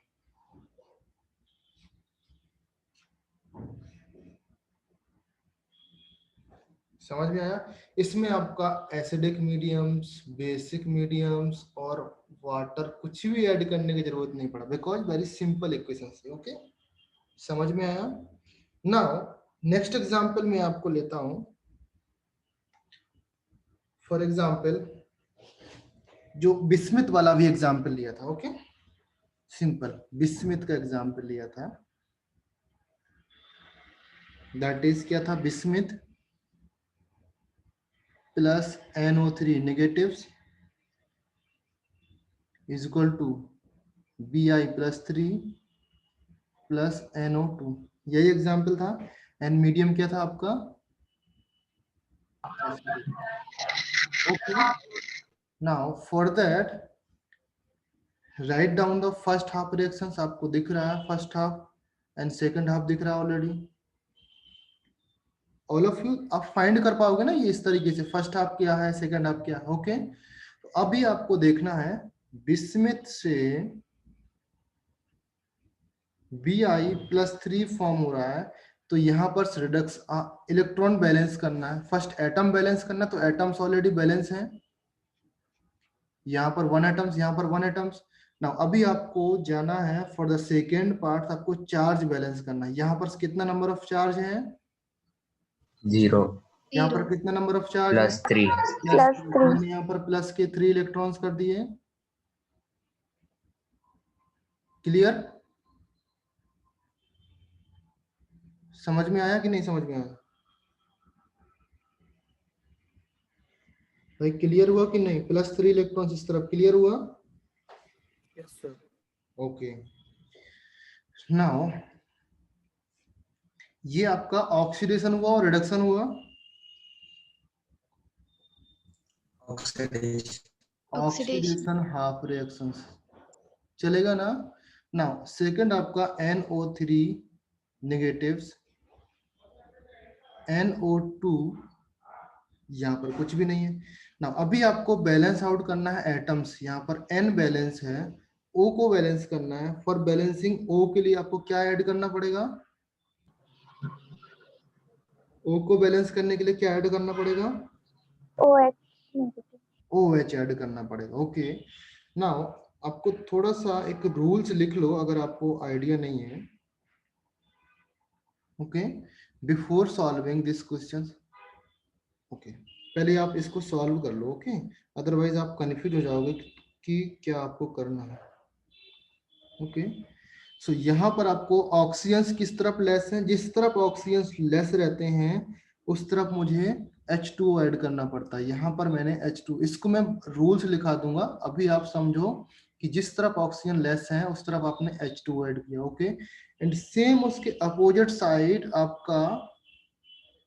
[SPEAKER 1] समझ में आया? इसमें आपका एसिडिक मीडियम्स, बेसिक मीडियम्स और वाटर कुछ भी ऐड करने की जरूरत नहीं पड़ा, बिकॉज वेरी सिंपल इक्वेशन है। ओके, समझ में आया? नाउ नेक्स्ट एग्जांपल मैं आपको लेता हूं। फॉर एग्जांपल, जो बिस्मिथ वाला भी एग्जांपल लिया था, ओके, सिंपल बिस्मिथ का एग्जांपल लिया था, दैट इज क्या था, bismuth plus NO3 negatives is equal to Bi plus 3 plus NO2। यही एग्जाम्पल था। एंड मीडियम क्या था आपका, okay. Now for that write down the first half reactions. आपको दिख रहा है first half and second half दिख रहा है ऑलरेडी। ऑल ऑफ यू आप फाइंड कर पाओगे ना ये इस तरीके से, फर्स्ट हाफ क्या है, सेकंड हाफ क्या है। ओके, तो अभी आपको देखना है बिस्मिथ से Bi प्लस 3 फॉर्म हो रहा है, तो यहाँ पर रिडक्स इलेक्ट्रॉन बैलेंस करना है, फर्स्ट एटम बैलेंस करना, तो एटम्स ऑलरेडी बैलेंस हैं, यहाँ पर 1 एटम्स, यहाँ पर 1 एटम्स। नाउ अभी आपको जाना है फॉर द सेकेंड पार्ट, आपको चार्ज बैलेंस करना है। यहाँ पर कितना नंबर ऑफ चार्ज है,
[SPEAKER 2] 0
[SPEAKER 1] यहाँ पर
[SPEAKER 4] 0
[SPEAKER 1] कितना नंबर ऑफ चार्ज है,
[SPEAKER 2] +3
[SPEAKER 5] +3
[SPEAKER 1] मैंने यहाँ पर प्लस के 3 इलेक्ट्रॉन्स कर दिए। क्लियर? समझ में आया कि नहीं समझ में आया? भाई क्लियर हुआ कि नहीं? +3 इलेक्ट्रॉन्स इस तरफ क्लियर हुआ?
[SPEAKER 5] Yes, sir.
[SPEAKER 1] ओके नाउ ये आपका ऑक्सीडेशन हुआ और रिडक्शन हुआ।
[SPEAKER 3] Oxidation.
[SPEAKER 1] ऑक्सीडेशन हाफ रिएक्शंस चलेगा ना। नाउ सेकंड आपका NO3 नेगेटिव्स, NO2 यहाँ पर कुछ भी नहीं है ना। अभी आपको बैलेंस आउट करना है एटम्स। यहाँ पर N बैलेंस है, O को बैलेंस करना है। फॉर बैलेंसिंग O के लिए आपको क्या ऐड करना पड़ेगा? O को बैलेंस करने के लिए क्या ऐड करना पड़ेगा? OH ऐड करना पड़ेगा। ओके नाउ आपको थोड़ा सा एक रूल्स लिख लो अगर आपको आइडिया नहीं है। Okay before solving this question. Okay पहले आप इसको सॉल्व कर लो। ओके अदरवाइज आप कंफ्यूज हो जाओगे कि क्या आपको करना है। ओके सो यहाँ पर आपको ऑक्सीजन्स किस तरफ लेस हैं? जिस तरफ ऑक्सीजन्स लेस रहते हैं उस तरफ मुझे H2O ऐड करना पड़ता है। यहाँ पर मैंने H2, इसको मैं रूल्स लिखा दूंगा, अभी आप समझो कि जिस तरफ ऑक्सीजन लेस है उस तरफ आपने H2O ऐड किया। ओके एंड सेम उसके अपोजिट साइड आपका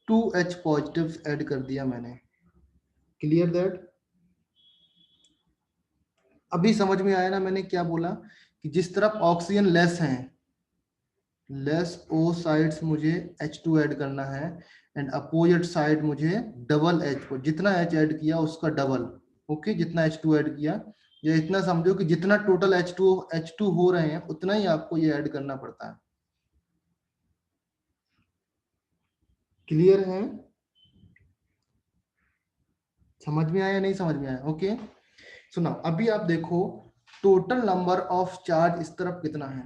[SPEAKER 1] 2H पॉजिटिव ऐड कर दिया मैंने। Clear that? अभी समझ में आया ना मैंने क्या बोला? कि जिस तरफ ऑक्सीजन लेस है, लेस O साइड्स मुझे H2 ऐड करना है एंड अपोजिट साइड मुझे डबल H को, जितना H ऐड किया उसका डबल। ओके जितना H2 ऐड किया, या इतना समझो कि जितना टोटल H2 हो रहे हैं उतना ही आपको ये ऐड करना पड़ता है। क्लियर है? समझ में आया नहीं समझ में आया? ओके सुना अभी आप देखो टोटल नंबर ऑफ चार्ज इस तरफ कितना है।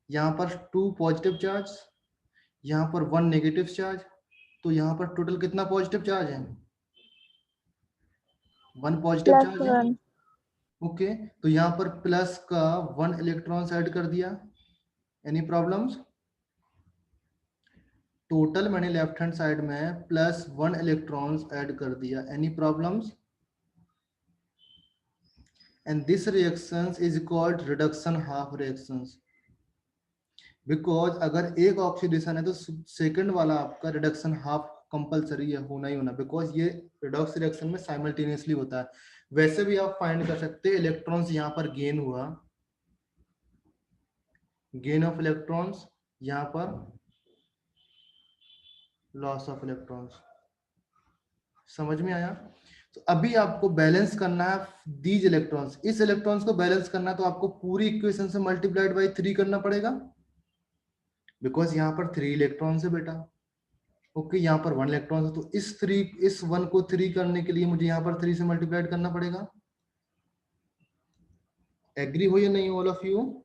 [SPEAKER 1] यहाँ पर 2 पॉजिटिव चार्ज, यहाँ पर 1 नेगेटिव चार्ज, तो यहाँ पर टोटल कितना पॉजिटिव चार्ज है? 1 पॉजिटिव चार्ज है। ओके तो यहाँ पर प्लस का 1 इलेक्ट्रॉन्स ऐड कर दिया। Any problems? टोटल मैंने लेफ्ट हैंड साइड में +1 इलेक्ट्रॉन्स ऐड कर दिया। Any problems? and this reactions is called reduction half reactions because अगर एक ऑक्सीडेशन है तो सेकंड वाला आपका रिडक्शन हाफ कंपलसरी है, होना ही होना, बिकॉज ये रिडॉक्स रिएक्शन में साइमल्टेनियसली होता है। वैसे भी आप फाइंड कर सकते हैं इलेक्ट्रॉन्स यहाँ पर गेन हुआ, गेन ऑफ इलेक्ट्रॉन्स, यहाँ पर लॉस ऑफ इलेक्ट्रॉन्स। समझ में आया? तो अभी आपको बैलेंस करना है दीज इलेक्ट्रॉन्स, इस इलेक्ट्रॉन्स को बैलेंस करना है तो आपको पूरी इक्वेशन से मल्टीप्लाइड बाय 3 करना पड़ेगा, बिकॉज यहाँ पर 3 इलेक्ट्रॉन्स है बेटा। ओके यहाँ पर 1 इलेक्ट्रॉन है, तो इस 1 को 3 करने के लिए मुझे यहाँ पर 3 से मल्टीप्लाइड करना पड़ेगा। एग्री हो या नहीं all of you?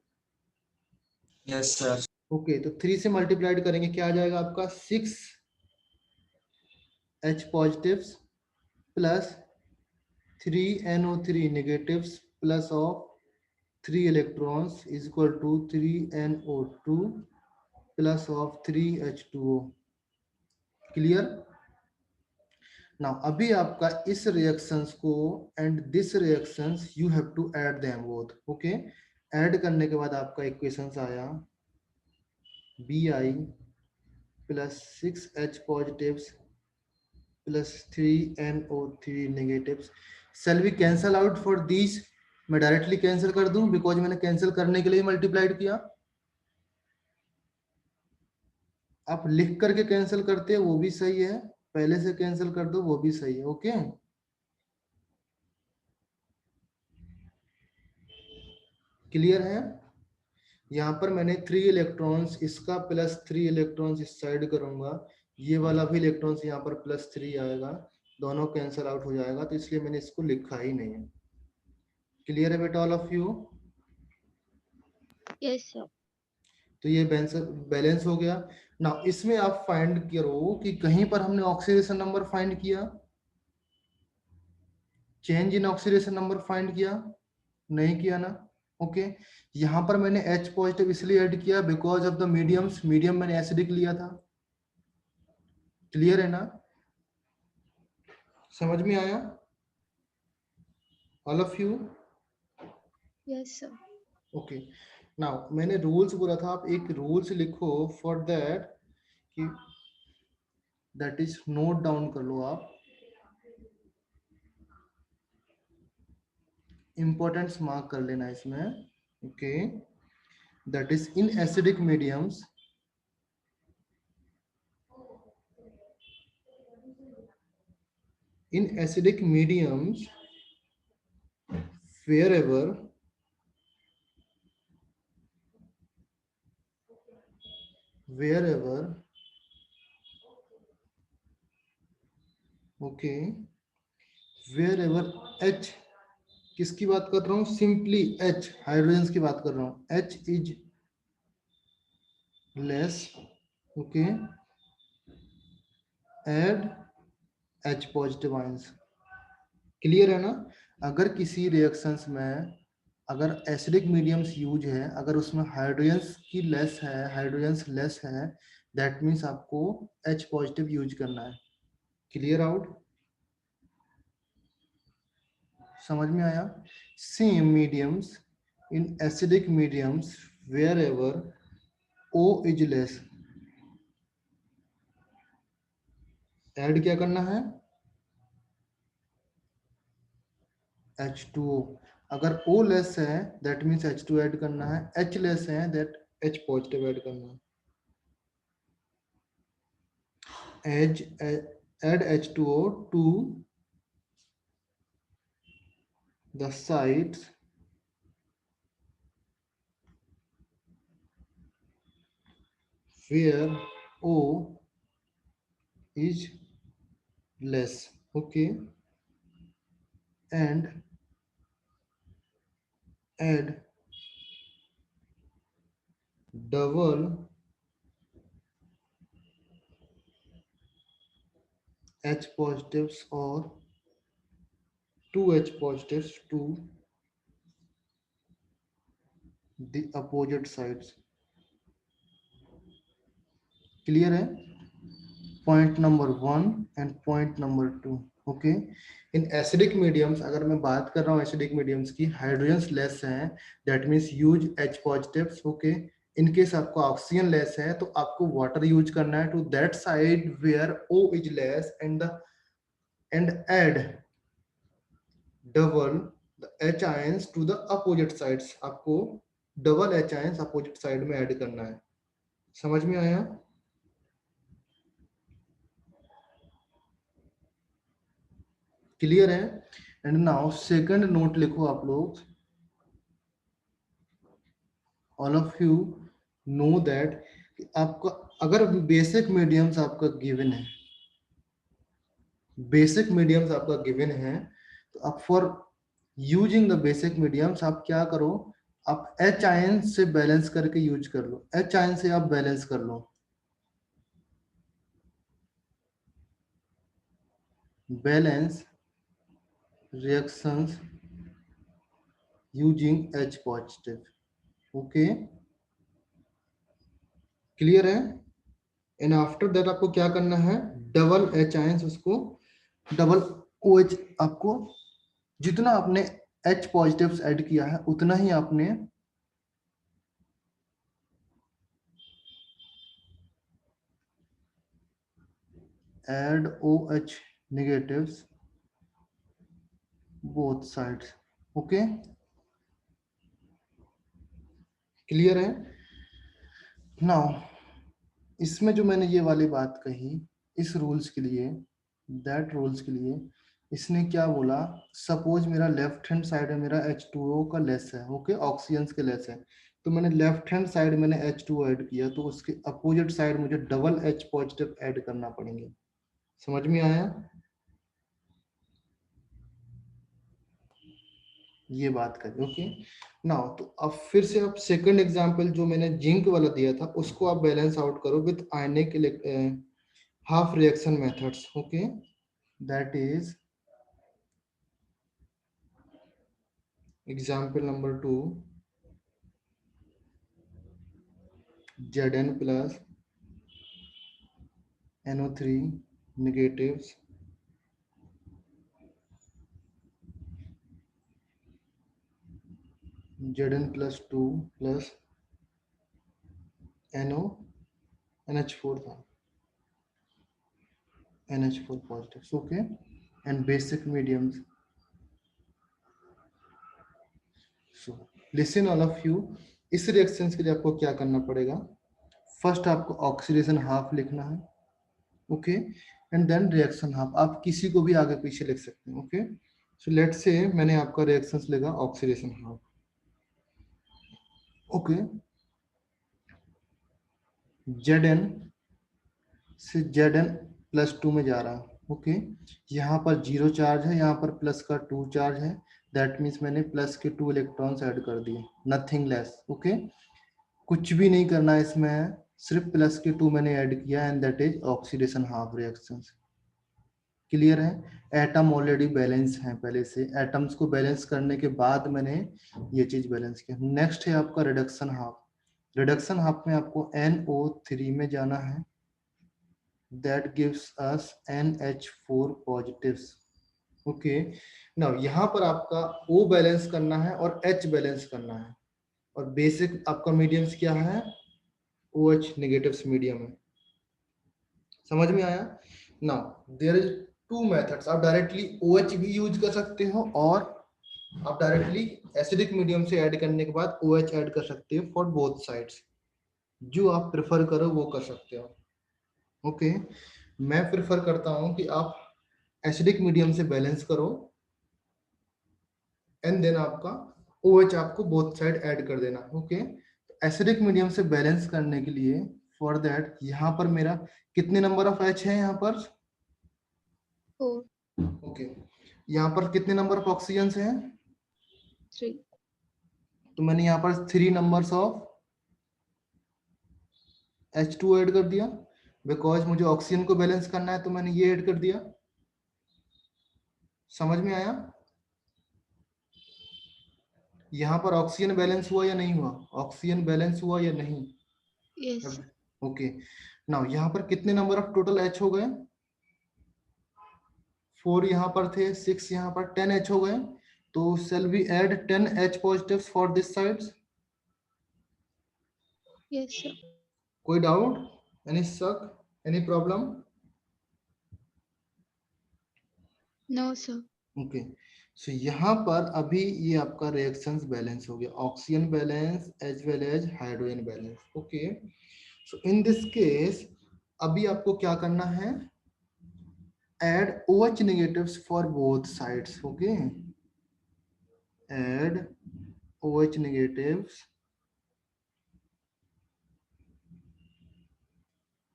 [SPEAKER 3] Yes, sir.
[SPEAKER 1] Okay तो 3 से मल्टीप्लाइड करेंगे क्या आ जाएगा आपका 6H positives plus 3NO3 negatives plus of 3 electrons is equal to 3NO2 plus of 3H2O। Clear? Now अभी आपका इस रिएक्शंस को and this reactions you have to add them both. Okay add करने के बाद आपका इक्वेशंस आया Bi plus 6H positives plus 3NO3 negatives. Shall we cancel out for this? मैं डायरेक्टली कैंसिल कर दूं बिकॉज मैंने कैंसिल करने के लिए मल्टीप्लाइड किया। आप लिख करके कैंसिल करते हैं वो भी सही है, पहले से कैंसिल कर दो वो भी सही है। ओके क्लियर है? यहाँ पर मैंने 3 इलेक्ट्रॉन्स, इसका प्लस 3 इलेक्ट्रॉन्स इस साइड करूंगा, ये वाला भी इलेक्ट्रॉन्स यहाँ पर +3 आएगा, दोनों कैंसिल आउट हो जाएगा, तो इसलिए मैंने इसको लिखा ही नहीं है। क्लियर है बेटा all of you?
[SPEAKER 4] Yes, sir.
[SPEAKER 1] तो ये बैलेंस हो गया ना। इसमें आप फाइंड करो कि कहीं पर हमने ऑक्सीडेशन नंबर फाइंड किया, change in oxidation number find किया? नहीं किया ना। ओके यहाँ पर मैंने H पॉजिटिव इसलिए ऐड किया because of the mediums, medium मैंने एसिडिक लिया था। क्लियर है ना? समझ में आया all of you?
[SPEAKER 4] Yes, sir.
[SPEAKER 1] Okay, now मैंने रूल्स बोला था, आप एक रूल्स लिखो फॉर दैट, कि दैट इज नोट डाउन कर लो आप, इंपॉर्टेंस मार्क कर लेना इसमें। Okay, that is in acidic mediums, in acidic mediums wherever okay, wherever H, किसकी बात कर रहा हूं? सिंपली H, हाइड्रोजन की बात कर रहा हूं। H is less, okay, add H positive ions. Clear है ना? अगर किसी रिएक्शंस में, अगर एसिडिक मीडियम्स यूज है, अगर उसमें हाइड्रोजन्स की लेस है, हाइड्रोजन्स लेस है, दैट मीन्स आपको H पॉजिटिव यूज करना है। Clear out? समझ में आया? Same mediums in acidic mediums wherever O is less, add क्या करना है? H2O। अगर O लेस है दैट मीन्स H2 ऐड करना है, H लेस है दैट H पॉजिटिव ऐड करना है। Add H2O to the sites where O is less, okay, and add double H positives or 2H positives to the opposite sides। Clear है? Point number 1 and point number 2। Okay, in acidic mediums, अगर मैं बात कर रहा हूँ acidic mediums की, hydrogens less हैं, that means use H positives. Okay, in case आपको ऑक्सीजन लेस है तो आपको वाटर यूज करना है to that side where O is less, and add double the H ions to the opposite sides. आपको double H ions opposite side में add करना है। समझ में आया? क्लियर है? एंड नाउ सेकंड नोट लिखो आप लोग, all of you know that आपका अगर बेसिक मीडियम्स आपका गिवन है, बेसिक मीडियम्स आपका गिवन है, तो आप for using the basic mediums आप क्या करो, आप H आयन से बैलेंस करके यूज कर लो, H आयन से आप बैलेंस कर लो, balance reactions using H positive. Okay, clear है? एंड आफ्टर दैट आपको क्या करना है? डबल H आयंस, उसको डबल OH, आपको जितना आपने H पॉजिटिव्स ऐड किया है उतना ही आपने add OH negatives both sides। Okay, clear है? नाउ इसमें जो मैंने ये वाली बात कही, इस रूल्स के लिए, दैट रूल्स के लिए, इसने क्या बोला, सपोज मेरा लेफ्ट हैंड साइड है, मेरा H2O का लेस है, ओके, ऑक्सीजन के लेस है, तो मैंने लेफ्ट हैंड साइड मैंने H2O ऐड किया, तो उसके अपोजिट साइड मुझे डबल H पॉजिटिव ऐड करना पड़ेंगे। समझ में आया? ये बात करें। ओके, नाउ तो अब फिर से आप सेकंड एग्जांपल जो मैंने जिंक वाला दिया था उसको आप बैलेंस आउट करो with ionic half reaction methods. Okay, that is example number 2, Zn plus NO3 negatives Zn+2 plus NH4 था, NH4 positives, okay, and basic mediums. So listen all of you, इस reactions के लिए आपको क्या करना पड़ेगा, first आपको ऑक्सीडेशन हाफ लिखना है, okay, and then reaction half, आप किसी को भी आगे पीछे लिख सकते हैं, ओके। सो लेट्स से मैंने आपका रिएक्शंस लिखा ऑक्सीडेशन हाफ, ओके, Zn से Zn+2 में जा रहा है, ओके, यहाँ पर 0 चार्ज है, यहाँ पर प्लस का 2 चार्ज है, दैट मीन्स मैंने प्लस के 2 इलेक्ट्रॉन्स ऐड कर दिए, नथिंग लेस, ओके, कुछ भी नहीं करना है इसमें, सिर्फ प्लस के 2 मैंने ऐड किया, and that is oxidation half reactions. Clear है, एटम ऑलरेडी बैलेंस है, पहले से एटम्स को बैलेंस करने के बाद मैंने ये चीज बैलेंस किया। नेक्स्ट है आपका रिडक्शन हाफ, रिडक्शन हाफ में आपको NO3 में जाना है, that gives us NH4 positives, okay. Now यहाँ पर आपका O बैलेंस करना है और H बैलेंस करना है, और बेसिक आपका मीडियम्स क्या है, OH नेगेटिव्स मीडियम है, समझ में आया। नाउ देयर इज 2 मेथड्स, आप डायरेक्टली OH भी यूज कर सकते हो, और आप डायरेक्टली एसिडिक मीडियम से ऐड करने के बाद OH ऐड कर सकते हो, फॉर बोथ साइड्स, जो आप प्रेफर करो वो कर सकते हो, ओके। मैं प्रेफर करता हूं कि आप एसिडिक मीडियम से बैलेंस करो, एंड देन आपका OH आपको बोथ साइड ऐड कर देना, ओके। एसिडिक मीडियम से बैलेंस करने के लिए, फॉर दैट यहाँ पर मेरा कितने नंबर ऑफ H है, यहाँ पर
[SPEAKER 4] 4,
[SPEAKER 1] ओके, यहाँ पर कितने नंबर ऑफ ऑक्सीजन हैं,
[SPEAKER 4] 3,
[SPEAKER 1] तो मैंने यहाँ पर 3 नंबर्स ऑफ H2 ऐड कर दिया, बिकॉज मुझे ऑक्सीजन को बैलेंस करना है, तो मैंने ये ऐड कर दिया, समझ में आया। यहाँ पर ऑक्सीजन बैलेंस हुआ या नहीं हुआ, ऑक्सीजन बैलेंस हुआ या नहीं,
[SPEAKER 4] yes,
[SPEAKER 1] ओके। नाउ यहाँ पर कितने नंबर ऑफ टोटल H हो गए, 4 यहाँ पर थे, 6 यहाँ पर, 10 H हो गए, तो shall we add 10 H positives for this sides?
[SPEAKER 4] yes sir,
[SPEAKER 1] कोई डाउट, एनी शक, any problem,
[SPEAKER 4] no sir,
[SPEAKER 1] okay. So यहाँ पर अभी ये आपका रिएक्शंस बैलेंस हो गया, oxygen balance as well as hydrogen balance, okay. So in this case अभी आपको क्या करना है, add OH negatives for both sides, okay, add OH negatives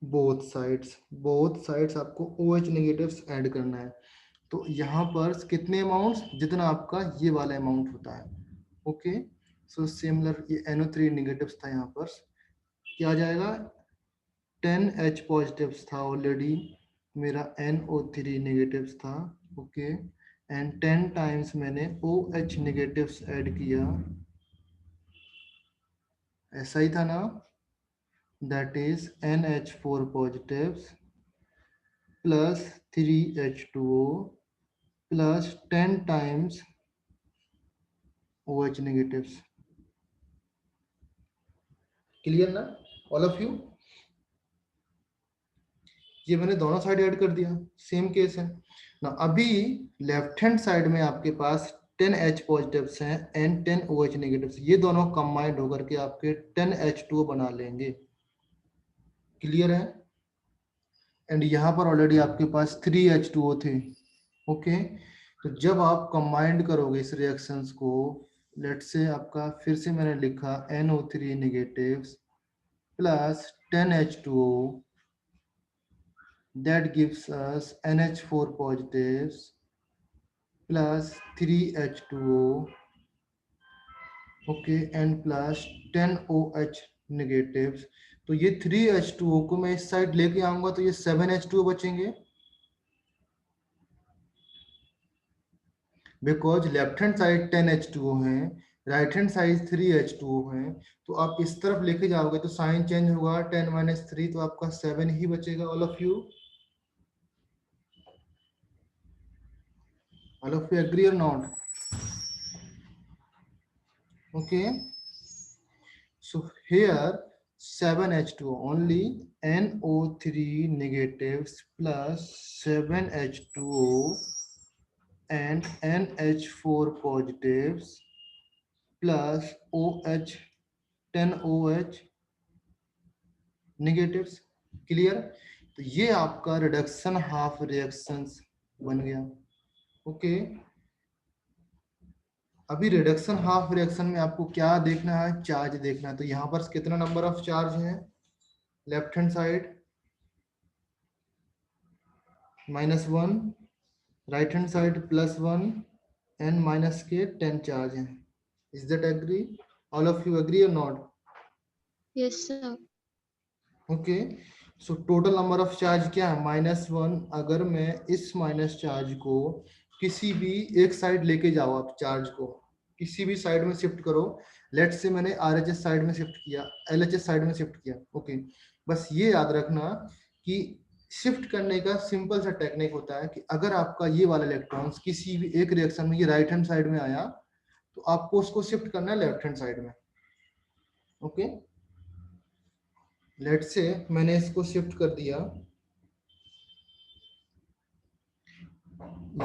[SPEAKER 1] both sides आपको OH negatives ऐड करना है, तो यहाँ पर कितने अमाउंट्स, जितना आपका ये वाला अमाउंट होता है, ओके। सो सिमिलर ये NO3 नेगेटिव्स था, यहाँ पर क्या आ जाएगा, 10 H पॉजिटिव्स था, ऑलरेडी मेरा NO3 नेगेटिव्स था, ओके, एंड 10 टाइम्स मैंने OH नेगेटिव्स ऐड किया, ऐसा ही था ना, that is NH4 positives plus 3H2O plus 10 times OH negatives, clear ना ऑल ऑफ यू। ये मैंने दोनों साइड ऐड कर दिया, सेम केस है ना। अभी लेफ्ट हैंड साइड में आपके पास 10 H पॉजिटिव्स हैं एंड 10 OH नेगेटिव्स, ये दोनों कंबाइंड होकर के आपके 10 H2O बना लेंगे, क्लियर है। एंड यहाँ पर ऑलरेडी आपके पास 3 H2O थे, ओके। तो जब आप कंबाइंड करोगे इस रिएक्शंस को, लेट्स से आपका फिर से मैंने लिखा NO3 negatives plus 10 H2O, that gives us NH4 positives plus 3 H2O, okay, and plus 10 OH negatives। तो ये 3 H2O को मैं इस साइड लेके आऊंगा तो ये 7 H2O बचेंगे, because left hand side 10 H2O है, राइट हैंड साइड 3 H2O है, तो आप इस तरफ लेके जाओगे तो साइन चेंज होगा, 10 - 3, तो आपका 7 ही बचेगा, all of you All of you agree or not? Okay. So here 7H2O, only NO3 negatives plus 7H2O and NH4 positives plus OH 10OH negatives. Clear? तो ये आपका रिडक्शन हाफ रिएक्शंस बन गया. Okay. अभी रिडक्शन हाफ रिएक्शन में आपको क्या देखना है? चार्ज देखना है. तो यहाँ पर कितना नंबर ऑफ चार्ज है? Left hand side -1, right hand side +1 and minus के 10 चार्ज हैं. Is that agree? All of you agree और not?
[SPEAKER 4] Yes, sir.
[SPEAKER 1] Okay. So total number of charge क्या है? -1. अगर मैं इस माइनस चार्ज को किसी भी एक साइड लेके जाओ, आप चार्ज को किसी भी साइड में शिफ्ट करो. लेट से मैंने RHS साइड में शिफ्ट किया, LHS साइड में शिफ्ट किया. ओके. बस ये याद रखना कि शिफ्ट करने का सिंपल सा टेक्निक होता है कि अगर आपका ये वाला इलेक्ट्रॉन्स किसी भी एक रिएक्शन में ये राइट हैंड साइड में आया तो आपको उसको शिफ्ट करना है लेफ्ट हैंड साइड में. ओके. लेट से मैंने इसको शिफ्ट कर दिया,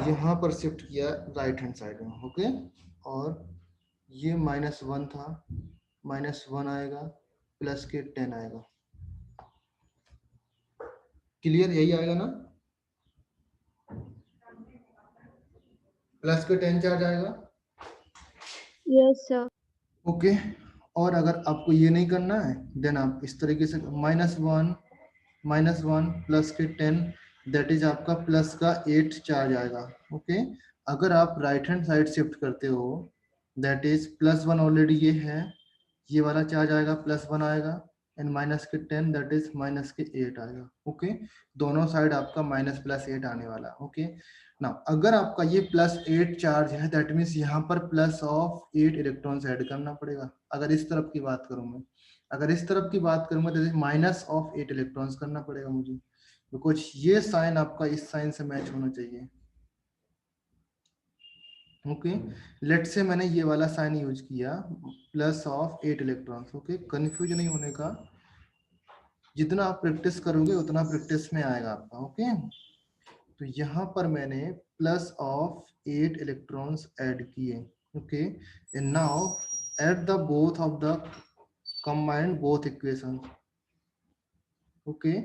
[SPEAKER 1] यहाँ पर शिफ्ट किया राइट हैंड साइड में. ओके. और ये -1 था, -1 आएगा, प्लस के 10 आएगा. क्लियर? यही आएगा ना? प्लस के 10 चार्ज आएगा.
[SPEAKER 4] Yes, sir.
[SPEAKER 1] ओके. और अगर आपको ये नहीं करना है देन आप इस तरीके से -1 प्लस के 10, दैट इज आपका प्लस का 8 चार्ज आएगा. ओके. अगर आप राइट हैंड साइड शिफ्ट करते हो दैट इज +1 ऑलरेडी ये है, ये वाला चार्ज आएगा +1 आएगा एंड माइनस के 10 दैट इज माइनस के 8 आएगा. ओके. दोनों साइड आपका -+8 आने वाला. ओके. ना अगर आपका ये +8 चार्ज है दैट मीन्स यहाँ पर +8 इलेक्ट्रॉन्स ऐड करना पड़ेगा. अगर इस तरफ की बात करूँ मैं, अगर इस तरफ की बात करूंगा तो -8 इलेक्ट्रॉन्स करना पड़ेगा मुझे, बिकॉज ये साइन आपका इस साइन से मैच होना चाहिए. ओके. लेट से मैंने ये वाला साइन यूज किया +8 इलेक्ट्रॉन्स. ओके. कंफ्यूज नहीं होने का, जितना आप प्रैक्टिस करोगे उतना प्रैक्टिस में आएगा आपका. ओके. तो यहाँ पर मैंने +8 इलेक्ट्रॉन्स ऐड किए. Okay. And now at the both of the combined both equation. Okay.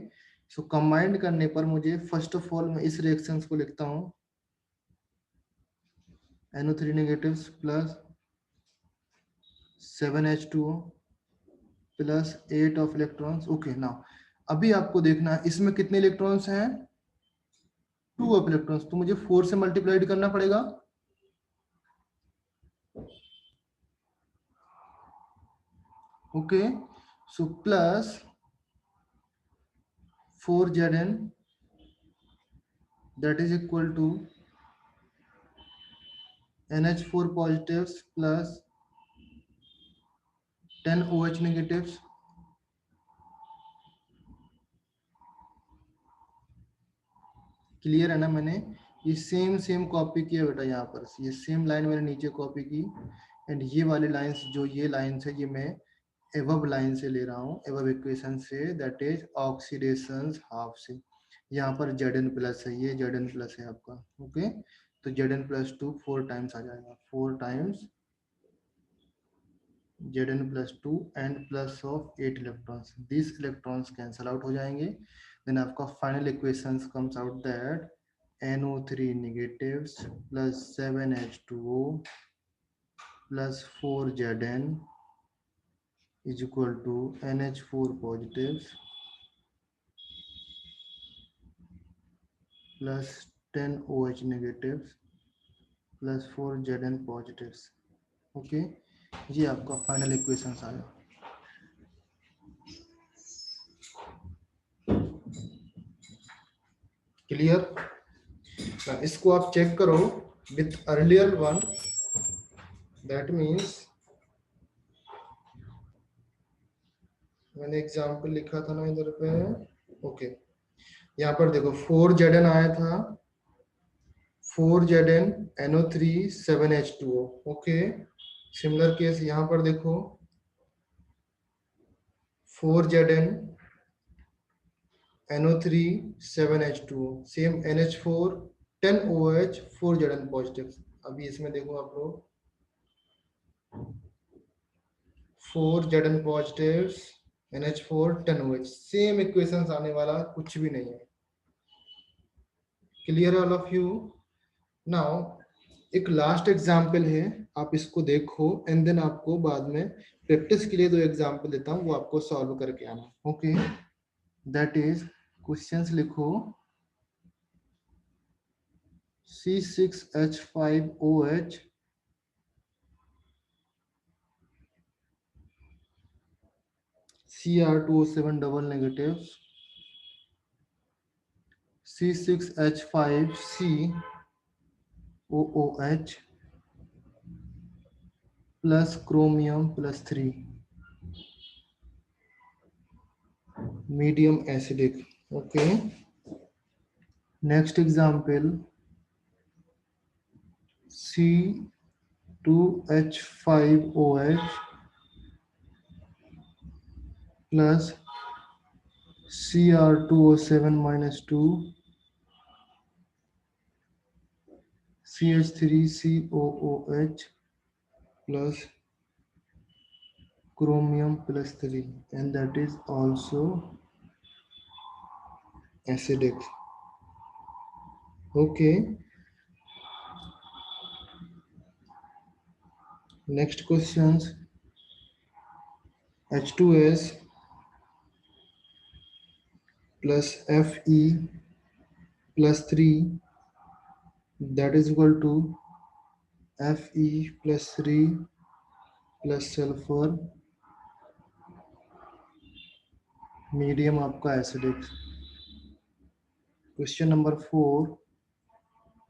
[SPEAKER 1] So combined करने पर मुझे फर्स्ट ऑफ ऑल मैं इस रिएक्शंस को लिखता हूँ, NO3 negatives plus 7H2O plus 8 of electrons. Okay, now अभी आपको देखना है इसमें कितने इलेक्ट्रॉन्स हैं? 2 ऑफ इलेक्ट्रॉन्स. तो मुझे 4 से मल्टीप्लाइड करना पड़ेगा. Okay. So plus 4Zn that is equal to NH4 positives plus 10 OH negatives. Clear है ना? मैंने ये सेम कॉपी किया बेटा, यहाँ पर ये सेम लाइन मैंने नीचे कॉपी की एंड ये वाली लाइंस जो ये लाइंस है ये मैं एबव लाइन से ले रहा हूँ, एबव इक्वेशन से, दैट इज ऑक्सीडेशन हाफ से. यहाँ पर Zn+ है, ये Zn+ है आपका. ओके. तो Zn+2 4 टाइम्स आ जाएगा, 4 times Zn+2 and plus of 8 electrons. This electrons cancel out हो जाएंगे. देन आपका final equations comes out that NO3 negatives plus 7H2O plus 4Zn is equal to NH4 positives plus 10 OH negatives plus 4Zn positives. Okay. ये आपका final equations आया. Clear? इसको आप check करो with earlier one, that means मैंने example लिखा था ना इधर पे. ओके. यहाँ पर देखो 4Zn आया था, 4Zn NO3 7H2O. Okay, similar case यहाँ पर देखो 4Zn NO3 7H2O, same NH4 10OH 4Zn positive. अभी इसमें देखो आप लोग 4Zn positive NH4 10OH, same equations आने वाला कुछ भी नहीं है. Clear all of you? Now एक लास्ट एग्जाम्पल है, आप इसको देखो एंड देन आपको बाद में प्रैक्टिस के लिए 2 एग्जाम्पल देता हूँ, वो आपको सॉल्व करके आना. ओके, दैट इज क्वेश्चंस लिखो. C6H5OH Cr2O7 double negative, C6H5COOH plus chromium plus 3, medium acidic. Okay, next example C2H5OH plus Cr2O7 minus 2 CH3COOH plus chromium plus 3, and that is also acidic. Okay, next questions. H2S plus Fe plus 3, that is equal to Fe plus 3 plus sulfur, medium आपका acidic. Question number 4,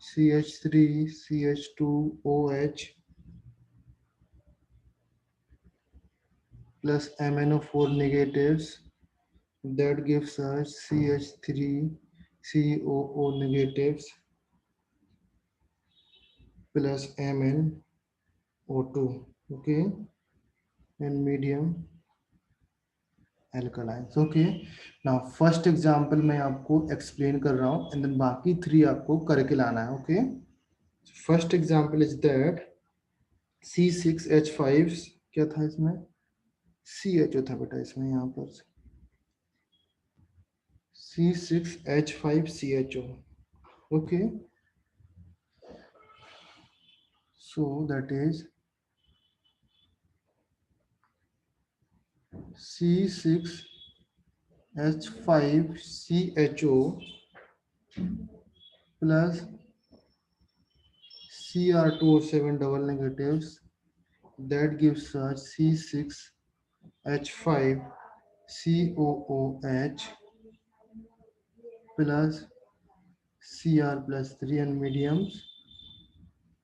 [SPEAKER 1] CH3CH2OH plus MnO4 negatives, that gives us CH3COO negatives plus MnO2. Okay, and medium alkaline. Okay, now first example मैं आपको explain कर रहा हूँ and then बाकी 3 आपको करके लाना है. Okay, first example is that C6H5, क्या था इसमें, CHO था बेटा इसमें, यहाँ पर C6H5CHO. Okay, so that is C6H5CHO plus Cr2O7 double negatives, that gives us C6H5COOH plus Cr plus 3 and mediums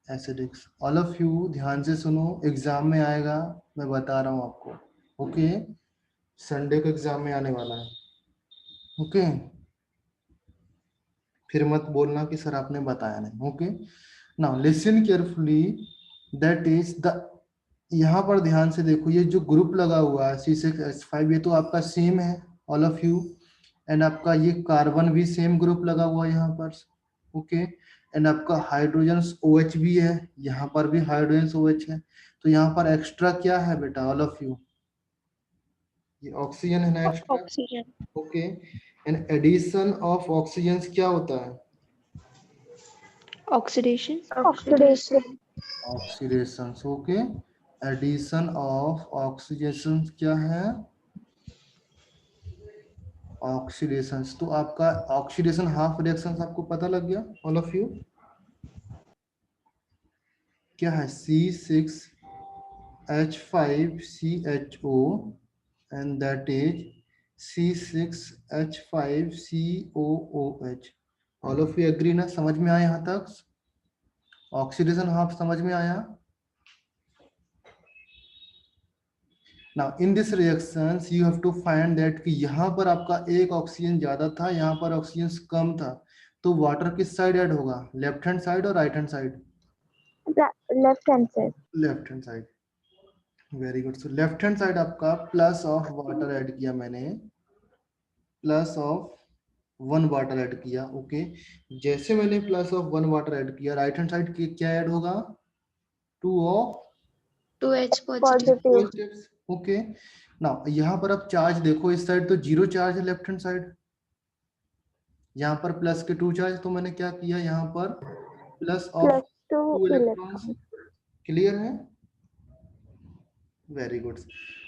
[SPEAKER 1] acidics. All of you ध्यान से सुनो, एग्जाम में आएगा, मैं बता रहा हूँ आपको. ओके, संडे को एग्जाम में आने वाला है. ओके, फिर मत बोलना कि सर आपने बताया नहीं. Okay, now listen carefully, that is the, यहाँ पर ध्यान से देखो, ये जो ग्रुप लगा हुआ है C6H5, ये तो आपका सेम है ऑल ऑफ यू, एंड आपका ये कार्बन भी सेम ग्रुप लगा हुआ है यहाँ पर. ओके, एंड आपका हाइड्रोजन OH भी है, यहाँ पर भी हाइड्रोजन OH है. तो यहाँ पर एक्स्ट्रा क्या है बेटा ऑल ऑफ यू, ये ऑक्सीजन है ना extra.
[SPEAKER 4] Oxygen.
[SPEAKER 1] Okay, and addition of oxygen क्या होता है,
[SPEAKER 4] Oxidation.
[SPEAKER 1] Oxidation. Okay, addition of oxidation क्या है, ऑक्सीडेशन. तो आपका ऑक्सीडेशन हाफ रिएक्शन आपको पता लग गया ऑल ऑफ यू, क्या है C6H5CHO and that is C6H5COOH. All of you agree ना, समझ में आया यहाँ तक, ऑक्सीडेशन हाफ समझ में आया. Now in this reactions you have to find that कि यहाँ पर आपका एक ऑक्सीजन ज्यादा था, यहाँ पर ऑक्सीजन कम था, तो वाटर किस साइड ऐड होगा, लेफ्ट हैंड साइड और right hand side?
[SPEAKER 6] Left hand side.
[SPEAKER 1] Left hand side, very good. So left hand side आपका प्लस ऑफ वाटर ऐड किया मैंने, प्लस ऑफ 1 वाटर ऐड किया। ओके, जैसे मैंने प्लस ऑफ 1 वाटर ऐड किया, right hand side क्या add होगा, 2 of
[SPEAKER 4] 2H positive.
[SPEAKER 6] Positive.
[SPEAKER 1] Okay, now यहाँ पर अब चार्ज देखो, इस साइड तो 0 चार्ज है लेफ्ट हैंड साइड, यहाँ पर प्लस के 2 चार्ज, तो मैंने क्या किया यहाँ पर plus of
[SPEAKER 6] plus 2
[SPEAKER 1] 2 electrons.
[SPEAKER 6] Electron.
[SPEAKER 1] Clear है, वेरी गुड।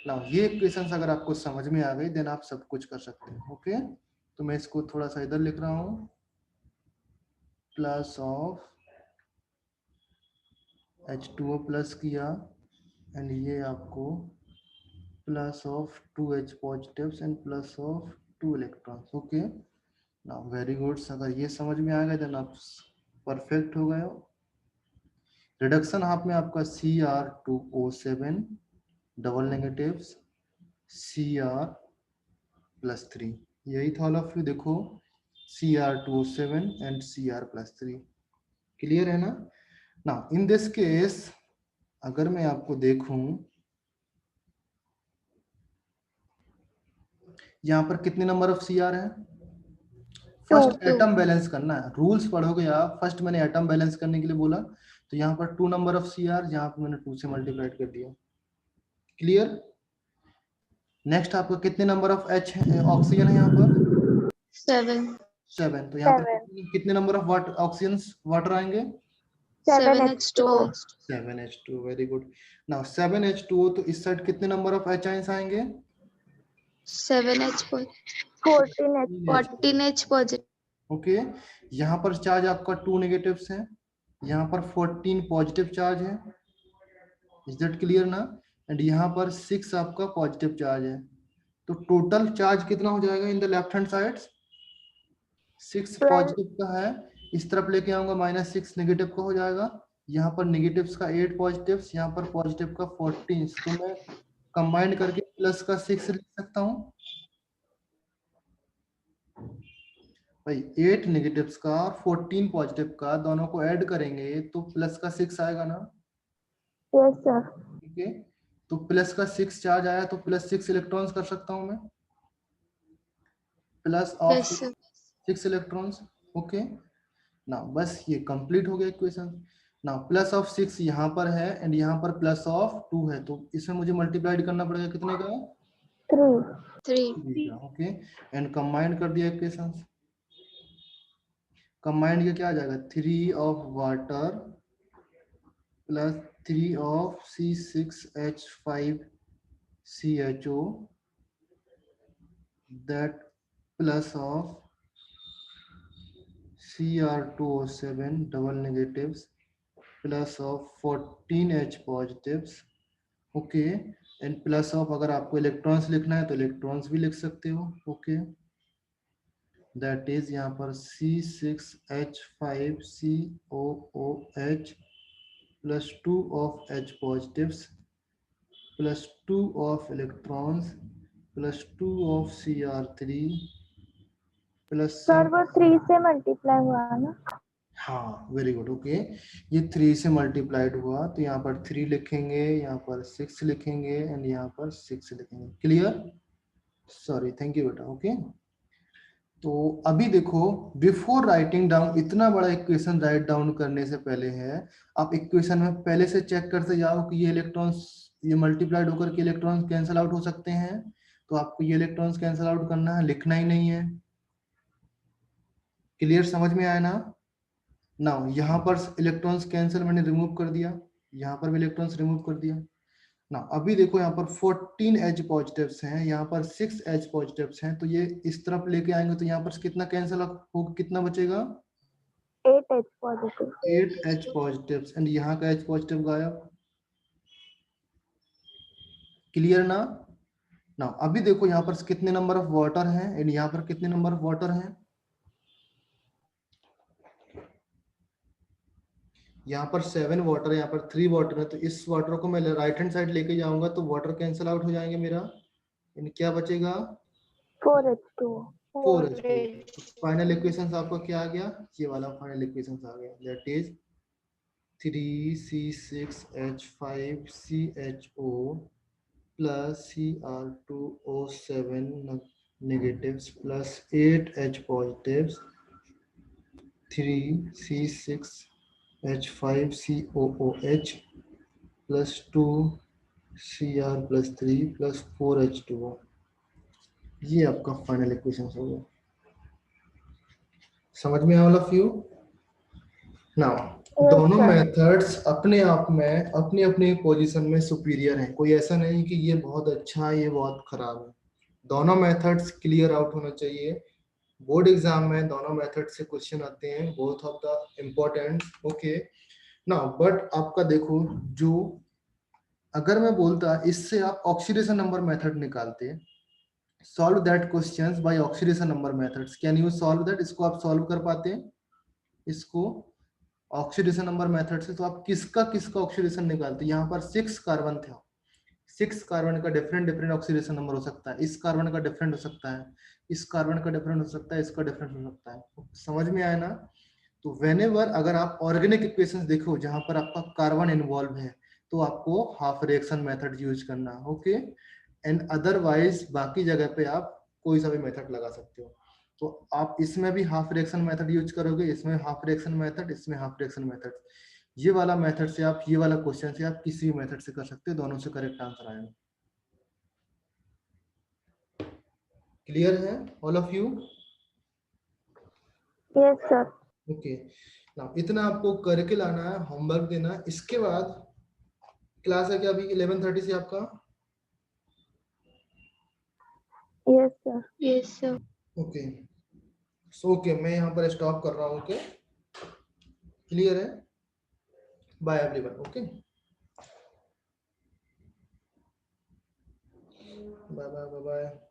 [SPEAKER 1] नाउ ये इक्वेशंस अगर आपको समझ में आ गई देन आप सब कुछ कर सकते हैं। ओके, तो मैं इसको थोड़ा सा इधर लिख रहा हूँ, प्लस ऑफ H2O प्लस किया एंड ये आपको plus of 2H positives and plus of 2 electrons. Okay, now very good. अगर ये समझ में आ गया देन आप परफेक्ट हो गए हो। रिडक्शन हाफ में आपका Cr2O7 डबल नेगेटिव्स Cr+3, यही था ऑल ऑफ यू। देखो Cr2O7 एंड Cr+3, क्लियर है ना। नाउ इन दिस केस अगर मैं आपको देखूं, यहाँ पर कितने नंबर ऑफ Cr है, फर्स्ट एटम बैलेंस करना है, रूल्स पढ़ोगे आप। फर्स्ट मैंने एटम बैलेंस करने के लिए बोला, तो यहाँ पर 2 नंबर ऑफ Cr, यहाँ पर मैंने 2 से मल्टीप्लाइड कर दिया। क्लियर। नेक्स्ट आपका कितने नंबर ऑफ H ऑक्सीजन है यहाँ पर, 7। तो यहाँ पर कितने नंबर ऑफ ऑक्सीजन वाटर आएंगे,
[SPEAKER 4] 7H2O.
[SPEAKER 1] 7H2, very good. Now 7H2O, तो इस साइड कितने नंबर ऑफ H आयंस आएंगे,
[SPEAKER 4] 7H
[SPEAKER 6] 14H
[SPEAKER 4] 14H positive.
[SPEAKER 1] Okay, यहाँ पर चार्ज आपका 2 नेगेटिव्स है, यहाँ पर 14 पॉजिटिव चार्ज है, इज दैट क्लियर ना। एंड यहाँ पर 6 आपका पॉजिटिव चार्ज है, तो टोटल चार्ज कितना हो जाएगा in the left hand side, 6 positive का है, इस तरफ लेके आऊंगा -6 नेगेटिव का हो जाएगा। यहाँ पर नेगेटिव्स का 8 पॉजिटिव्स, यहाँ पर पॉजिटिव का 14, तो मैं कंबाइन करके प्लस का 6 लिख सकता हूँ भाई। 8 नेगेटिव्स का और 14 पॉजिटिव का दोनों को ऐड करेंगे तो प्लस का 6 आएगा ना।
[SPEAKER 6] Yes sir.
[SPEAKER 1] ठीक है, तो प्लस का 6 चार्ज आया तो प्लस 6 इलेक्ट्रॉन्स कर सकता हूं मैं, plus of
[SPEAKER 4] Yes, sir.
[SPEAKER 1] 6 electrons. Okay, ना बस ये कंप्लीट हो गया इक्वेशन। ना प्लस ऑफ 6 यहाँ पर है एंड यहाँ पर प्लस ऑफ 2 है, तो इसमें मुझे मल्टीप्लाइड करना पड़ेगा कितने का,
[SPEAKER 6] 3।
[SPEAKER 1] ओके, एंड कंबाइन कर दिया इक्वेशंस। कंबाइंड ये क्या आ जाएगा, 3 of water plus 3 of C6H5CHO that plus of Cr2O7 double negatives plus of 14H positives, okay, and plus of अगर आपको इलेक्ट्रॉन्स लिखना है तो इलेक्ट्रॉन्स भी लिख सकते हो। ओके, दैट इज यहाँ पर C6H5COOH plus 2 of H positives plus 2 of electrons plus 2 of Cr3 plus
[SPEAKER 6] sir वो 3 से मल्टीप्लाई हुआ ना।
[SPEAKER 1] हाँ, वेरी गुड। ओके, ये 3 से मल्टीप्लाइड हुआ, तो यहाँ पर 3 लिखेंगे, यहाँ पर 6 लिखेंगे एंड यहाँ पर 6 लिखेंगे। क्लियर, सॉरी, थैंक यू बेटा। ओके, तो अभी देखो, बिफोर राइटिंग डाउन, इतना बड़ा इक्वेशन राइट डाउन करने से पहले है, आप इक्वेशन में पहले से चेक करते जाओ कि ये इलेक्ट्रॉन्स, ये मल्टीप्लाइड होकर के इलेक्ट्रॉन्स कैंसिल आउट हो सकते हैं, तो आपको ये इलेक्ट्रॉन्स कैंसिल आउट करना है, लिखना ही नहीं है। क्लियर, समझ में आया ना। नाउ यहाँ पर इलेक्ट्रॉन्स कैंसिल मैंने रिमूव कर दिया, यहाँ पर भी इलेक्ट्रॉन्स रिमूव कर दिया ना। अभी देखो यहाँ पर 14H पॉजिटिव्स हैं, यहाँ पर 6H पॉजिटिव्स हैं, तो ये इस तरफ लेके आएंगे तो यहाँ पर कितना कैंसिल होगा, कितना बचेगा,
[SPEAKER 6] 8H positive.
[SPEAKER 1] 8H positives and यहाँ का H पॉजिटिव गायब। क्लियर ना। ना अभी देखो यहाँ पर कितने नंबर ऑफ वाटर हैं एंड यहाँ पर कितने नंबर ऑफ वाटर हैं, यहाँ पर 7 वाटर है, यहाँ पर 3 वाटर है, तो इस वाटर को मैं राइट हैंड साइड लेके जाऊंगा तो वाटर कैंसिल आउट हो जाएंगे मेरा, यानी क्या बचेगा,
[SPEAKER 6] 4H2O।
[SPEAKER 1] 4H2O। फाइनल इक्वेशन आपका क्या आ गया, ये वाला फाइनल इक्वेशन आ गया, that is 3C6H5CHO plus Cr2O7 negatives plus 8H positives, 3C6H5COOH plus 2Cr plus 3 plus 4H2O। ये आपका फाइनल इक्वेशन हो गया। समझ में ऑल ऑफ यू? नाउ दोनों
[SPEAKER 6] sir.
[SPEAKER 1] मेथड्स अपने आप में अपनी अपनी पोजीशन में सुपीरियर हैं, कोई ऐसा नहीं कि ये बहुत अच्छा है ये बहुत खराब है। दोनों मेथड्स क्लियर आउट होना चाहिए। बोर्ड एग्जाम में दोनों मेथड से क्वेश्चन आते हैं, both of the important. Okay now but आपका देखो, जो अगर मैं बोलता इससे आप ऑक्सीडेशन नंबर मेथड निकालते, solve that questions bye oxidation number methods, can you solve that? इसको आप सॉल्व कर पाते हैं इसको ऑक्सीडेशन नंबर मेथड से? तो आप किसका किसका ऑक्सीडेशन निकालते? यहाँ पर 6 कार्बन था, 6 कार्बन का डिफरेंट डिफरेंट ऑक्सीडेशन नंबर हो सकता है, इस कार्बन का डिफरेंट हो सकता है, इस कार्बन का डिफरेंट हो सकता है, इसका डिफरेंट हो सकता है। समझ में आया ना? तो व्हेनेवर अगर आप ऑर्गेनिक इक्वेशंस देखो जहां पर आपका कार्बन इन्वॉल्व है तो आपको हाफ रिएक्शन मेथड यूज करना, ओके। एंड अदरवाइज बाकी जगह पे आप कोई सा भी मेथड लगा सकते हो। तो आप इसमें भी हाफ रिएक्शन मेथड यूज करोगे, इसमें हाफ रिएक्शन मेथड, इसमें हाफ रिएक्शन मेथड। ये वाला मेथड से आप, ये वाला क्वेश्चन से आप किसी भी मेथड से कर सकते हो, दोनों से करेक्ट आंसर आएगा। क्लियर है all of you?
[SPEAKER 6] Yes, sir.
[SPEAKER 1] Okay now इतना आपको करके लाना है, होमवर्क देना है। इसके बाद क्लास है क्या अभी 11:30 से आपका?
[SPEAKER 6] Yes, sir.
[SPEAKER 4] Yes, sir.
[SPEAKER 1] Okay so okay मैं यहाँ पर स्टॉप कर रहा हूँ। ओके क्लियर है? Bye everyone. Okay bye bye bye bye.